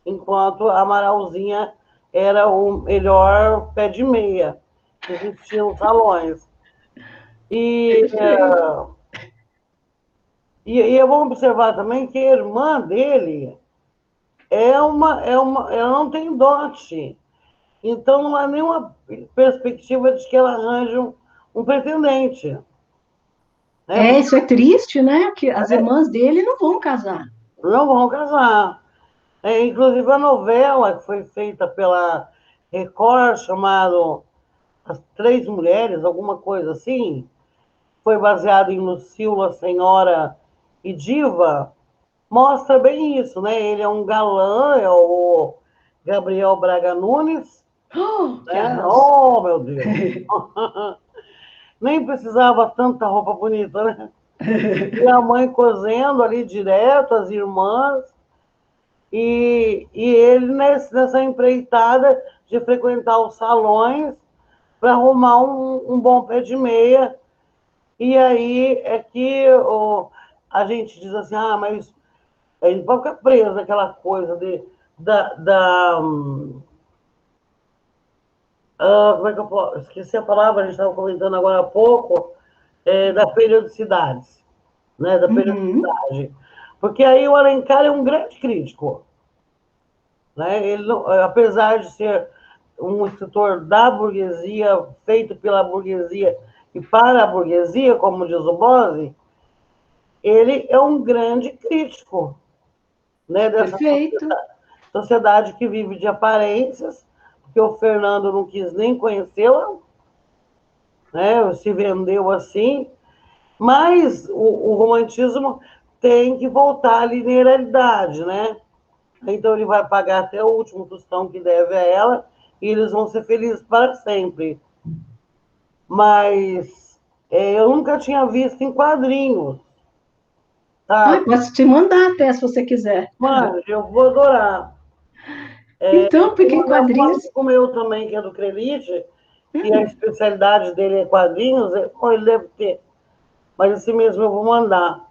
Speaker 2: Enquanto a Amaralzinha era o melhor pé de meia que existia nos salões. E eu vou observar também que a irmã dele ela não tem dote. Então, não há nenhuma perspectiva de que ela arranje um pretendente. Né?
Speaker 1: Isso é triste, né? Que as irmãs dele não vão casar.
Speaker 2: Não vão casar. Inclusive, a novela que foi feita pela Record, chamado As Três Mulheres, alguma coisa assim, foi baseada em Lucila, Senhora e Diva, mostra bem isso, né? Ele é um galã, é o Gabriel Braga Nunes.
Speaker 1: Né?
Speaker 2: Oh, meu Deus! Nem precisava tanta roupa bonita, né? E a mãe cozendo ali direto, as irmãs, e ele nessa empreitada de frequentar os salões para arrumar um bom pé de meia. E aí é que a gente diz assim, mas a gente pode ficar preso naquela coisa como é que eu posso? Esqueci a palavra, a gente estava comentando agora há pouco, da periodicidade, né? Da
Speaker 1: Uhum.
Speaker 2: periodicidade. Porque aí o Alencar é um grande crítico, né? Ele não, apesar de ser um escritor da burguesia, feito pela burguesia e para a burguesia, como diz o Bose, ele é um grande crítico, né, dessa
Speaker 1: Perfeito.
Speaker 2: sociedade que vive de aparências, porque o Fernando não quis nem conhecê-la, né, se vendeu assim, mas o romantismo tem que voltar à linearidade, né? Então ele vai pagar até o último tostão que deve a ela e eles vão ser felizes para sempre. Mas eu nunca tinha visto em quadrinhos,
Speaker 1: Ai,
Speaker 2: tá?
Speaker 1: posso te mandar até, se você quiser.
Speaker 2: Mano, eu vou adorar.
Speaker 1: Então,
Speaker 2: Vou
Speaker 1: porque em
Speaker 2: mandar para um
Speaker 1: quadrinhos.
Speaker 2: amigo meu também, que é do Crelite, que a
Speaker 1: Hum,
Speaker 2: especialidade dele é quadrinhos, ele deve ter. Mas assim mesmo eu vou mandar.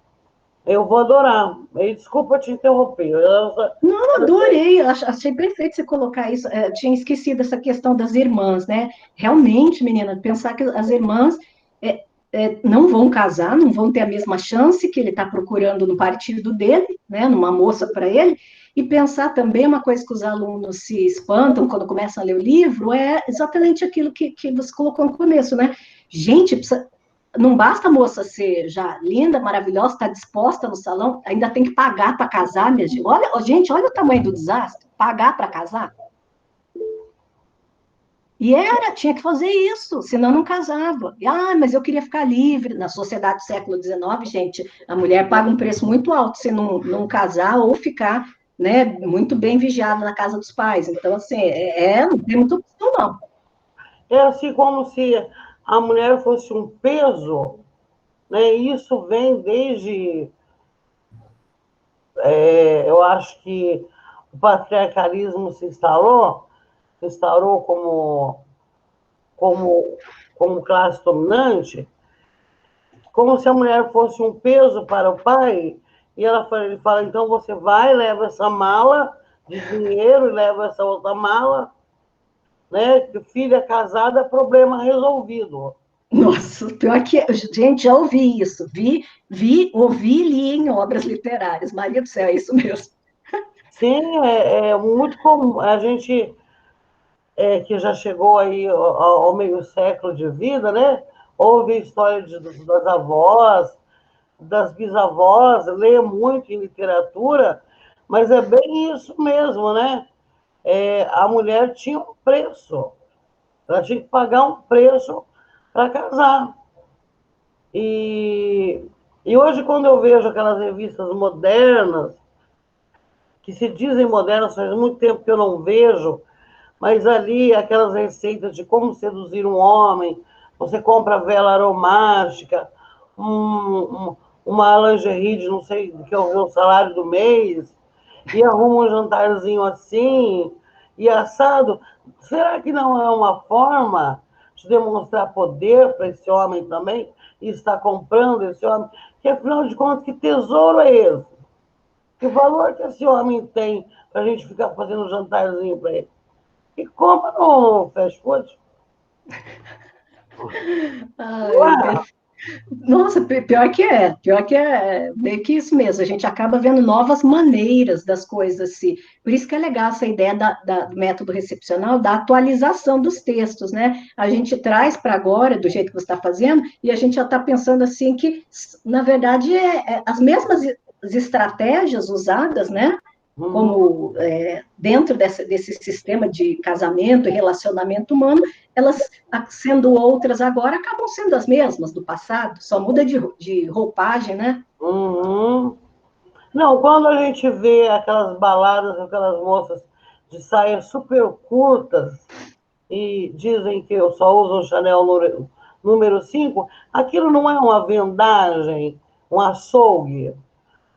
Speaker 2: Eu vou adorar. E desculpa te interromper.
Speaker 1: não, adorei, achei perfeito você colocar isso. Tinha esquecido essa questão das irmãs, né? Realmente, menina, pensar que as irmãs não vão casar, não vão ter a mesma chance que ele está procurando no partido dele, né? Numa moça para ele. E pensar também, uma coisa que os alunos se espantam quando começam a ler o livro, é exatamente aquilo que você colocou no começo, né? Gente, não basta a moça ser já linda, maravilhosa, estar disposta no salão, ainda tem que pagar para casar, minha gente. Olha, gente, olha o tamanho do desastre. Pagar para casar. E tinha que fazer isso, senão não casava. Mas eu queria ficar livre. Na sociedade do século XIX, gente, a mulher paga um preço muito alto se não casar ou ficar, né, muito bem vigiada na casa dos pais. Então, assim, não tem muita opção, não.
Speaker 2: É assim como se a mulher fosse um peso, né? Isso vem desde, eu acho que o patriarcalismo se instaurou como, como classe dominante, como se a mulher fosse um peso para o pai, e ele fala, então você vai, leva essa mala de dinheiro, leva essa outra mala, né? Que filha casada, problema resolvido.
Speaker 1: Nossa, pior que, gente, já ouvi isso. Ouvi e li em obras literárias. Maria do céu, é isso mesmo.
Speaker 2: Sim, é muito comum. A gente que já chegou aí ao meio século de vida, né? Ouve a história das avós, das bisavós, lê muito em literatura, mas é bem isso mesmo, né? A mulher tinha um preço, ela tinha que pagar um preço para casar. E, e hoje, quando eu vejo aquelas revistas modernas, que se dizem modernas, faz muito tempo que eu não vejo, mas ali aquelas receitas de como seduzir um homem, você compra vela aromática, uma lingerie de não sei do que é o salário do mês, e arruma um jantarzinho assim, e assado. Será que não é uma forma de demonstrar poder para esse homem também, e estar comprando esse homem? Que afinal de contas, que tesouro é esse? Que valor que esse homem tem para a gente ficar fazendo um jantarzinho para ele? E compra no fast food.
Speaker 1: Ai, nossa, pior que é meio que isso mesmo, a gente acaba vendo novas maneiras das coisas, assim. Por isso que é legal essa ideia do método recepcional, da atualização dos textos, né? A gente traz para agora, do jeito que você está fazendo, e a gente já está pensando assim que, na verdade, as mesmas estratégias usadas, né? Como dentro desse sistema de casamento e relacionamento humano, elas, sendo outras agora, acabam sendo as mesmas do passado, só muda de roupagem, né?
Speaker 2: Uhum. Não, quando a gente vê aquelas baladas, aquelas moças de saias super curtas e dizem que eu só uso o Chanel número 5, aquilo não é uma vendagem, um açougue,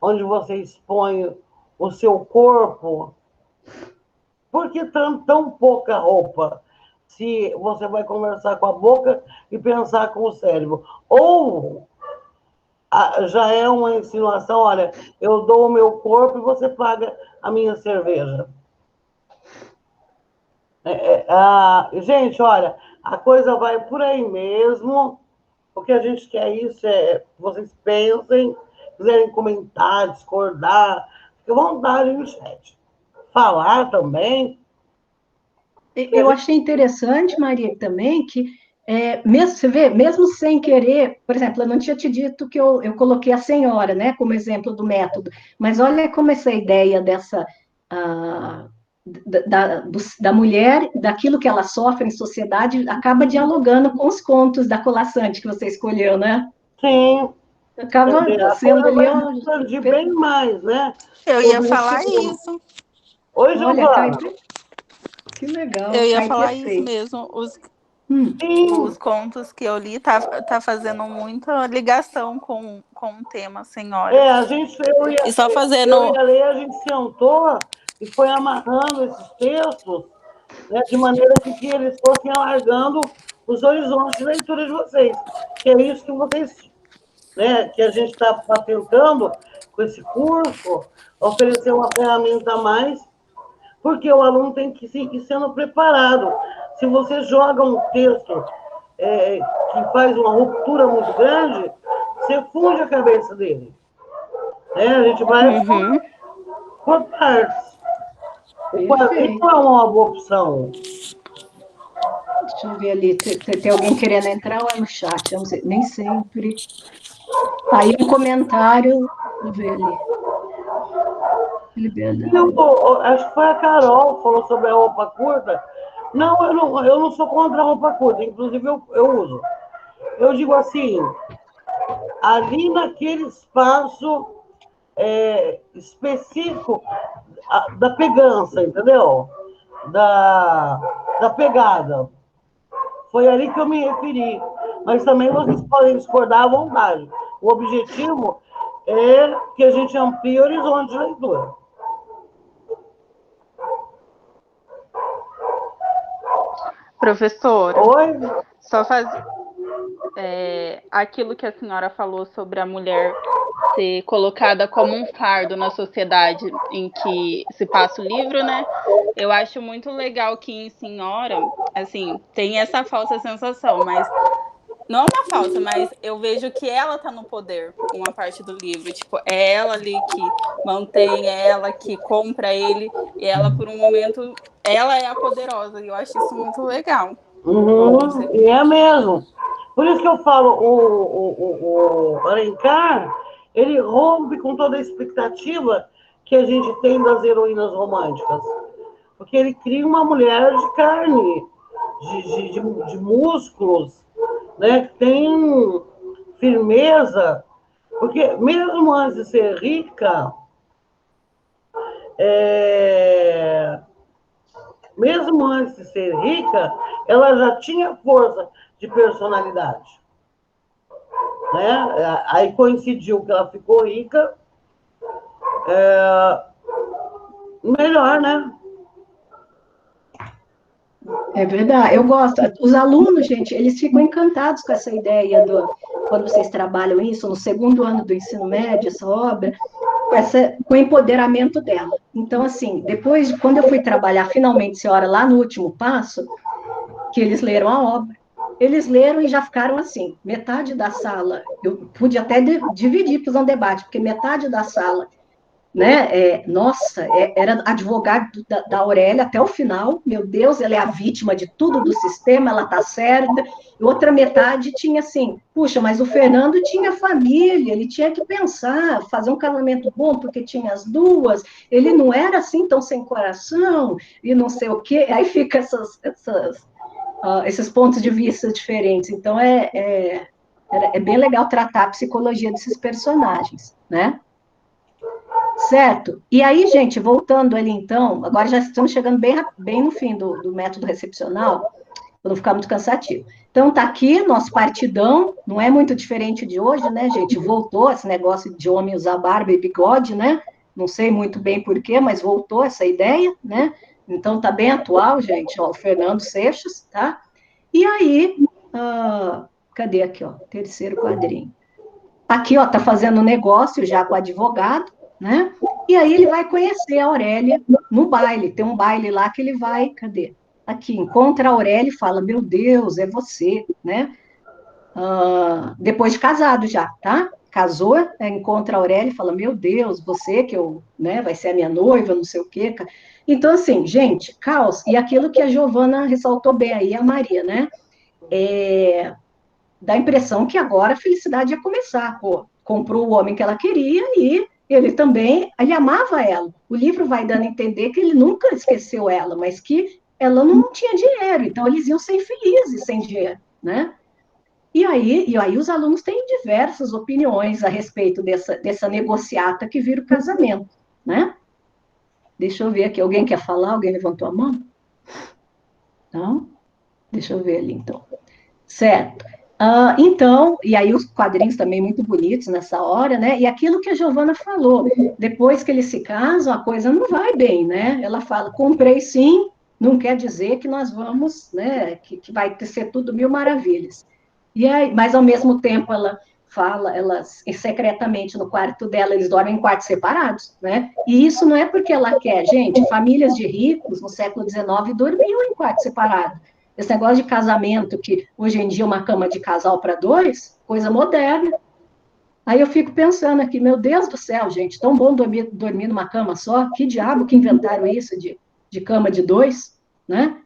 Speaker 2: onde você expõe o seu corpo. Por que tão pouca roupa? Se você vai conversar com a boca e pensar com o cérebro. Ou já é uma insinuação, olha, eu dou o meu corpo e você paga a minha cerveja. Gente, olha, a coisa vai por aí mesmo. O que a gente quer isso é que vocês pensem, quiserem comentar, discordar, fique à vontade no chat. Falar também.
Speaker 1: Eu achei interessante, Maria, também, que mesmo, você vê, mesmo sem querer, por exemplo, eu não tinha te dito que eu coloquei a senhora, né, como exemplo do método, mas olha como essa ideia dessa, ah, da mulher, daquilo que ela sofre em sociedade, acaba dialogando com os contos da Colaçante que você escolheu, né?
Speaker 2: Sim,
Speaker 1: Acaba
Speaker 2: a
Speaker 1: sendo
Speaker 2: coisa
Speaker 1: ali,
Speaker 2: vai expandir bem mais, né?
Speaker 5: Eu ia
Speaker 2: Sobre
Speaker 5: falar
Speaker 2: esse...
Speaker 5: isso.
Speaker 2: Oi,
Speaker 1: olha, cai,
Speaker 2: Giovana.
Speaker 1: que legal,
Speaker 5: Eu ia
Speaker 1: cai
Speaker 5: falar isso
Speaker 1: perfeito.
Speaker 5: mesmo.
Speaker 2: Sim,
Speaker 5: Os contos que eu li tá fazendo muita ligação com o tema Senhora.
Speaker 2: a gente,
Speaker 5: E só
Speaker 2: eu e
Speaker 5: fazendo.
Speaker 2: a Lei, a gente sentou e foi amarrando esses textos, né, de maneira que eles fossem alargando os horizontes de leitura de vocês. Que é isso que vocês, né, que a gente está tentando, com esse curso, oferecer uma ferramenta a mais, porque o aluno tem que ir sendo preparado. Se você joga um texto que faz uma ruptura muito grande, você funde a cabeça dele. Né? A gente vai por partes. O quadrinho
Speaker 1: Perfeito.
Speaker 2: é uma boa opção.
Speaker 1: Deixa eu ver ali, tem alguém querendo entrar ou é no chat? Eu não sei, nem sempre. Aí um comentário, deixa eu ver ali. Liberdade.
Speaker 2: Acho que foi a Carol que falou sobre a roupa curta. Não, eu não sou contra a roupa curta, inclusive eu uso. Eu digo assim, ali naquele espaço específico da pegança, entendeu? Da pegada. Foi ali que eu me referi. Mas também vocês podem discordar à vontade. O objetivo é que a gente amplie o horizonte de leitura.
Speaker 5: Professora,
Speaker 2: Oi?
Speaker 5: só faz aquilo que a senhora falou sobre a mulher ser colocada como um fardo na sociedade em que se passa o livro, né? Eu acho muito legal que em Senhora, assim, tem essa falsa sensação, mas não é uma falsa, mas eu vejo que ela tá no poder, uma parte do livro. Tipo, é ela ali que mantém, é ela que compra ele, e ela, por um momento, ela é a poderosa. E eu acho isso muito legal.
Speaker 2: E é mesmo. Por isso que eu falo, o Alencar, ele rompe com toda a expectativa que a gente tem das heroínas românticas. Porque ele cria uma mulher de carne, de músculos, né? Que tem firmeza. Porque mesmo antes de ser rica, mesmo antes de ser rica, ela já tinha força de personalidade. Né? Aí coincidiu que ela ficou rica, melhor, né?
Speaker 1: É verdade, eu gosto. Os alunos, gente, eles ficam encantados com essa ideia quando vocês trabalham isso, no segundo ano do ensino médio, essa obra, com o empoderamento dela. Então, assim, depois, quando eu fui trabalhar finalmente, senhora, lá no último passo, que eles leram a obra, eles leram e já ficaram assim, metade da sala, eu pude até dividir, fazer um debate, porque metade da sala, né, nossa, era advogado da Aurélia até o final, meu Deus, ela é a vítima de tudo do sistema, ela está certa, e outra metade tinha assim, puxa, mas o Fernando tinha família, ele tinha que pensar, fazer um casamento bom, porque tinha as duas, ele não era assim tão sem coração, e não sei o quê, aí fica esses pontos de vista diferentes. Então, é bem legal tratar a psicologia desses personagens, né? Certo? E aí, gente, voltando ali então, agora já estamos chegando bem no fim do método recepcional, para não ficar muito cansativo. Então, tá aqui nosso partidão, não é muito diferente de hoje, né, gente? Voltou esse negócio de homem usar barba e bigode, né? Não sei muito bem porquê, mas voltou essa ideia, né? Então, tá bem atual, gente, ó, o Fernando Seixas, tá? E aí, cadê aqui, ó, terceiro quadrinho. Aqui, ó, tá fazendo negócio já com o advogado, né? E aí ele vai conhecer a Aurélia no baile. Tem um baile lá que ele vai, cadê? aqui, encontra a Aurélia e fala, meu Deus, é você, né? Depois de casado já, tá? Casou, encontra a Aurélia e fala, meu Deus, você que eu, né, vai ser a minha noiva, não sei o quê. Então, assim, gente, caos. E aquilo que a Giovana ressaltou bem aí, a Maria, né? Dá a impressão que agora a felicidade ia começar. Pô, comprou o homem que ela queria e ele também, ele amava ela. O livro vai dando a entender que ele nunca esqueceu ela, mas que ela não tinha dinheiro, então eles iam ser infelizes sem dinheiro, né? E aí os alunos têm diversas opiniões a respeito dessa negociata que vira o casamento, né? Deixa eu ver aqui, alguém quer falar? Alguém levantou a mão? Não? Deixa eu ver ali, então. Certo. Então, e aí os quadrinhos também muito bonitos nessa hora, né? E aquilo que a Giovana falou, depois que eles se casam, a coisa não vai bem, né? Ela fala, comprei sim, não quer dizer que nós vamos, né? Que vai ser tudo mil maravilhas. E aí, mas ao mesmo tempo ela fala, elas secretamente no quarto dela, eles dormem em quartos separados, né? E isso não é porque ela quer, gente, famílias de ricos no século XIX dormiam em quartos separados. Esse negócio de casamento, que hoje em dia é uma cama de casal para dois, coisa moderna. Aí eu fico pensando aqui, meu Deus do céu, gente, tão bom dormir numa cama só? Que diabo que inventaram isso de cama de dois, né?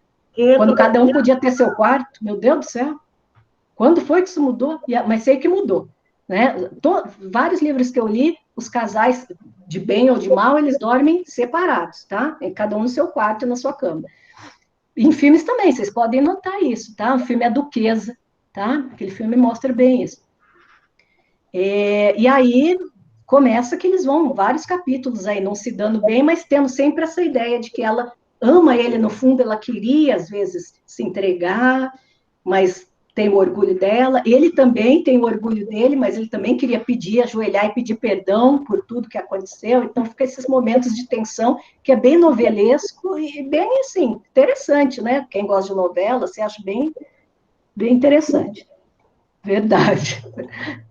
Speaker 1: Quando cada um podia ter seu quarto, meu Deus do céu. Quando foi que isso mudou? Mas sei que mudou. Né? Vários livros que eu li, os casais, de bem ou de mal, eles dormem separados, tá? Cada um no seu quarto e na sua cama. Em filmes também, vocês podem notar isso, tá? O filme A Duquesa, tá? Aquele filme mostra bem isso. E aí começa que eles vão, vários capítulos aí, não se dando bem, mas tendo sempre essa ideia de que ela ama ele, no fundo, ela queria, às vezes, se entregar, mas tem o orgulho dela, ele também tem o orgulho dele, mas ele também queria pedir, ajoelhar e pedir perdão por tudo que aconteceu, então fica esses momentos de tensão, que é bem novelesco e bem, assim, interessante, né? Quem gosta de novela, você acha bem, bem interessante. Verdade.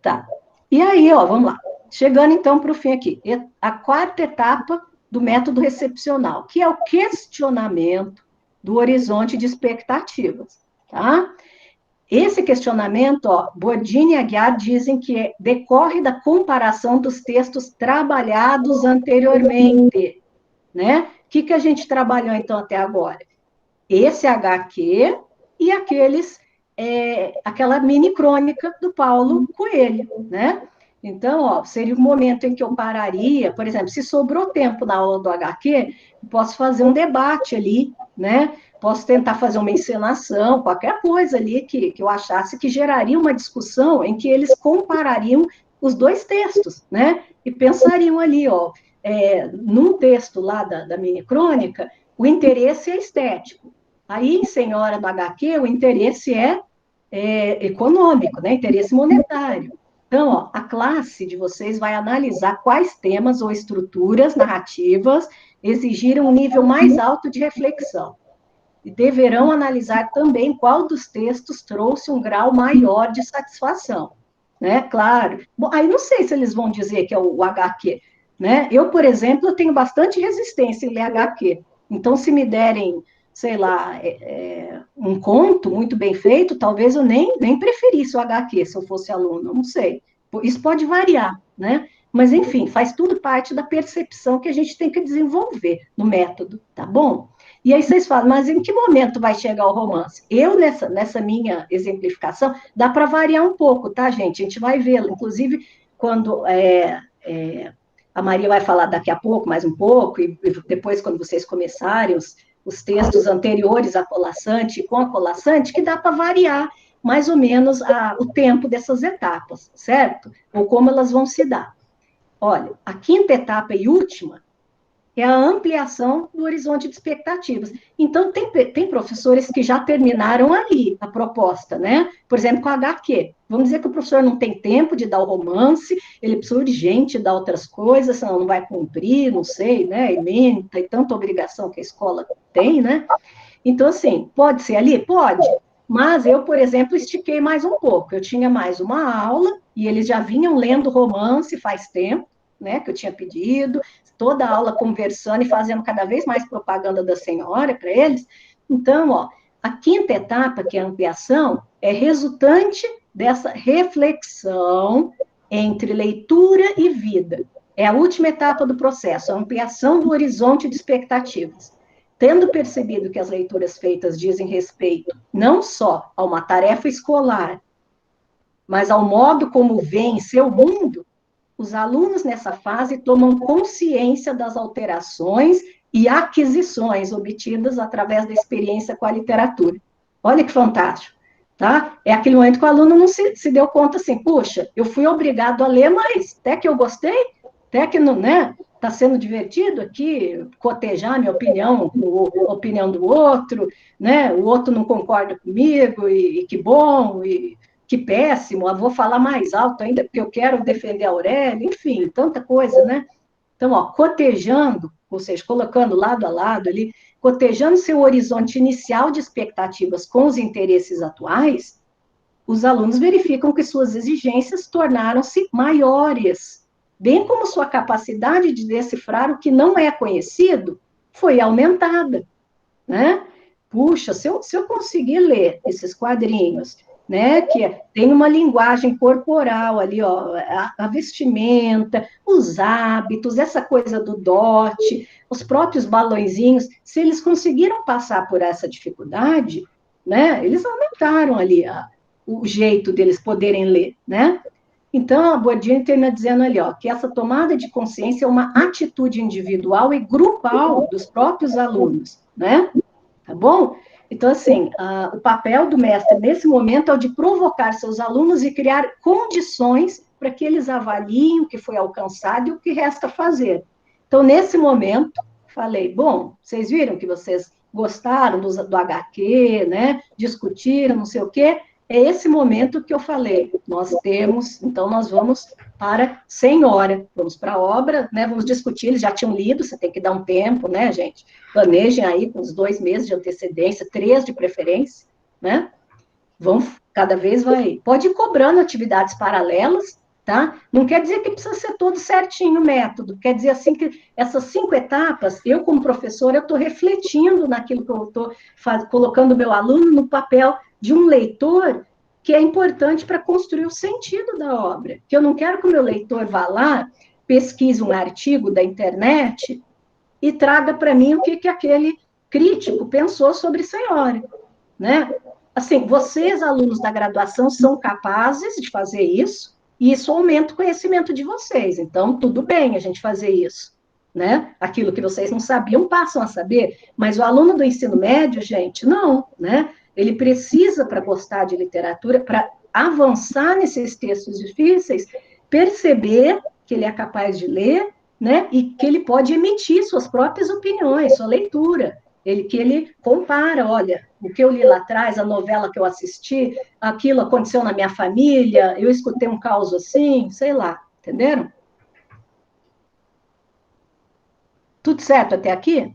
Speaker 1: Tá. E aí, ó, vamos lá. Chegando, então, para o fim aqui. A quarta etapa do método recepcional, que é o questionamento do horizonte de expectativas, tá? Esse questionamento, ó, Bourdin e Aguiar dizem que decorre da comparação dos textos trabalhados anteriormente, né? O que a gente trabalhou, então, até agora? Esse HQ e aquela mini crônica do Paulo Coelho, né? Então, ó, seria o momento em que eu pararia, por exemplo, se sobrou tempo na aula do HQ, posso fazer um debate ali, né? Posso tentar fazer uma encenação, qualquer coisa ali que eu achasse que geraria uma discussão em que eles comparariam os dois textos, né? E pensariam ali, ó, num texto lá da mini crônica, o interesse é estético. Aí, em Senhora do HQ, o interesse é econômico, né? Interesse monetário. Então, ó, a classe de vocês vai analisar quais temas ou estruturas narrativas exigiram um nível mais alto de reflexão. E deverão analisar também qual dos textos trouxe um grau maior de satisfação. Né? Claro. Bom, aí não sei se eles vão dizer que é o HQ. Né? Eu, por exemplo, tenho bastante resistência em ler HQ. Então, se me derem, sei lá, um conto muito bem feito, talvez eu nem preferisse o HQ se eu fosse aluno, não sei. Isso pode variar, né? Mas, enfim, faz tudo parte da percepção que a gente tem que desenvolver no método, tá bom? E aí vocês falam, mas em que momento vai chegar o romance? Eu, nessa minha exemplificação, dá para variar um pouco, tá, gente? A gente vai ver, inclusive, quando a Maria vai falar daqui a pouco, mais um pouco, e depois, quando vocês começarem os textos anteriores à colassante e com a colassante, que dá para variar mais ou menos o tempo dessas etapas, certo? Ou como elas vão se dar. Olha, a quinta etapa e última é a ampliação do horizonte de expectativas. Então, tem professores que já terminaram ali a proposta, né? Por exemplo, com a HQ. Vamos dizer que o professor não tem tempo de dar o romance, ele precisa urgente dar outras coisas, senão não vai cumprir, não sei, né? Ementa e tanta obrigação que a escola tem, né? Então, assim, pode ser ali? Pode. Mas eu, por exemplo, estiquei mais um pouco. Eu tinha mais uma aula e eles já vinham lendo romance faz tempo, né? Que eu tinha pedido, toda a aula conversando e fazendo cada vez mais propaganda da senhora para eles. Então, ó, a quinta etapa, que é a ampliação, é resultante dessa reflexão entre leitura e vida. É a última etapa do processo, a ampliação do horizonte de expectativas. Tendo percebido que as leituras feitas dizem respeito não só a uma tarefa escolar, mas ao modo como vêem seu mundo, os alunos nessa fase tomam consciência das alterações e aquisições obtidas através da experiência com a literatura. Olha que fantástico, tá? É aquele momento que o aluno não se deu conta assim, puxa, eu fui obrigado a ler, mas até que eu gostei, até que não, né? Está sendo divertido aqui cotejar minha opinião com a opinião do outro, né? O outro não concorda comigo, e que bom, e que péssimo, eu vou falar mais alto ainda, porque eu quero defender a Aurélia, enfim, tanta coisa, né? Então, ó, cotejando, ou seja, colocando lado a lado ali, cotejando seu horizonte inicial de expectativas com os interesses atuais, os alunos verificam que suas exigências tornaram-se maiores, bem como sua capacidade de decifrar o que não é conhecido foi aumentada, né? Puxa, se eu conseguir ler esses quadrinhos, né, que tem uma linguagem corporal ali, ó, a vestimenta, os hábitos, essa coisa do dote, os próprios balõezinhos, se eles conseguiram passar por essa dificuldade, né, eles aumentaram ali o jeito deles poderem ler, né? Então, a Bourdieu termina dizendo ali, ó, que essa tomada de consciência é uma atitude individual e grupal dos próprios alunos, né? Tá bom? Então, assim, o papel do mestre nesse momento é o de provocar seus alunos e criar condições para que eles avaliem o que foi alcançado e o que resta fazer. Então, nesse momento, falei, bom, vocês viram que vocês gostaram do HQ, né? Discutiram, não sei o quê. É esse momento que eu falei, nós temos, então nós vamos para senhora, vamos para a obra, né? Vamos discutir, eles já tinham lido, você tem que dar um tempo, né, gente? Planejem aí com uns 2 meses de antecedência, 3 de preferência, né? Vão, cada vez vai, pode ir cobrando atividades paralelas, tá? Não quer dizer que precisa ser todo certinho o método, quer dizer assim que essas 5 etapas, eu como professora, eu estou refletindo naquilo que eu estou colocando o meu aluno no papel de um leitor que é importante para construir o sentido da obra, que eu não quero que o meu leitor vá lá, pesquise um artigo da internet e traga para mim o que aquele crítico pensou sobre Senhora, né? Assim, vocês, alunos da graduação, são capazes de fazer isso, e isso aumenta o conhecimento de vocês. Então, tudo bem a gente fazer isso, né? Aquilo que vocês não sabiam, passam a saber. Mas o aluno do ensino médio, gente, não, né? Ele precisa, para gostar de literatura, para avançar nesses textos difíceis, perceber que ele é capaz de ler, né? E que ele pode emitir suas próprias opiniões, sua leitura. Que ele compara, olha, o que eu li lá atrás, a novela que eu assisti, aquilo aconteceu na minha família, eu escutei um caos assim, sei lá, entenderam? Tudo certo até aqui?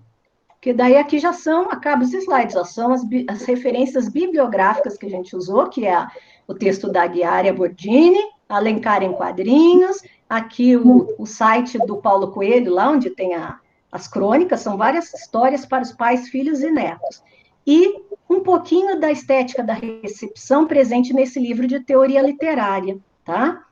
Speaker 1: Porque daí aqui já são, acaba os slides, já são as referências bibliográficas que a gente usou, que é o texto da Guiária Bordini, Alencar em Quadrinhos, aqui o site do Paulo Coelho, lá onde tem as crônicas, são várias histórias para os pais, filhos e netos. E um pouquinho da estética da recepção presente nesse livro de teoria literária, tá?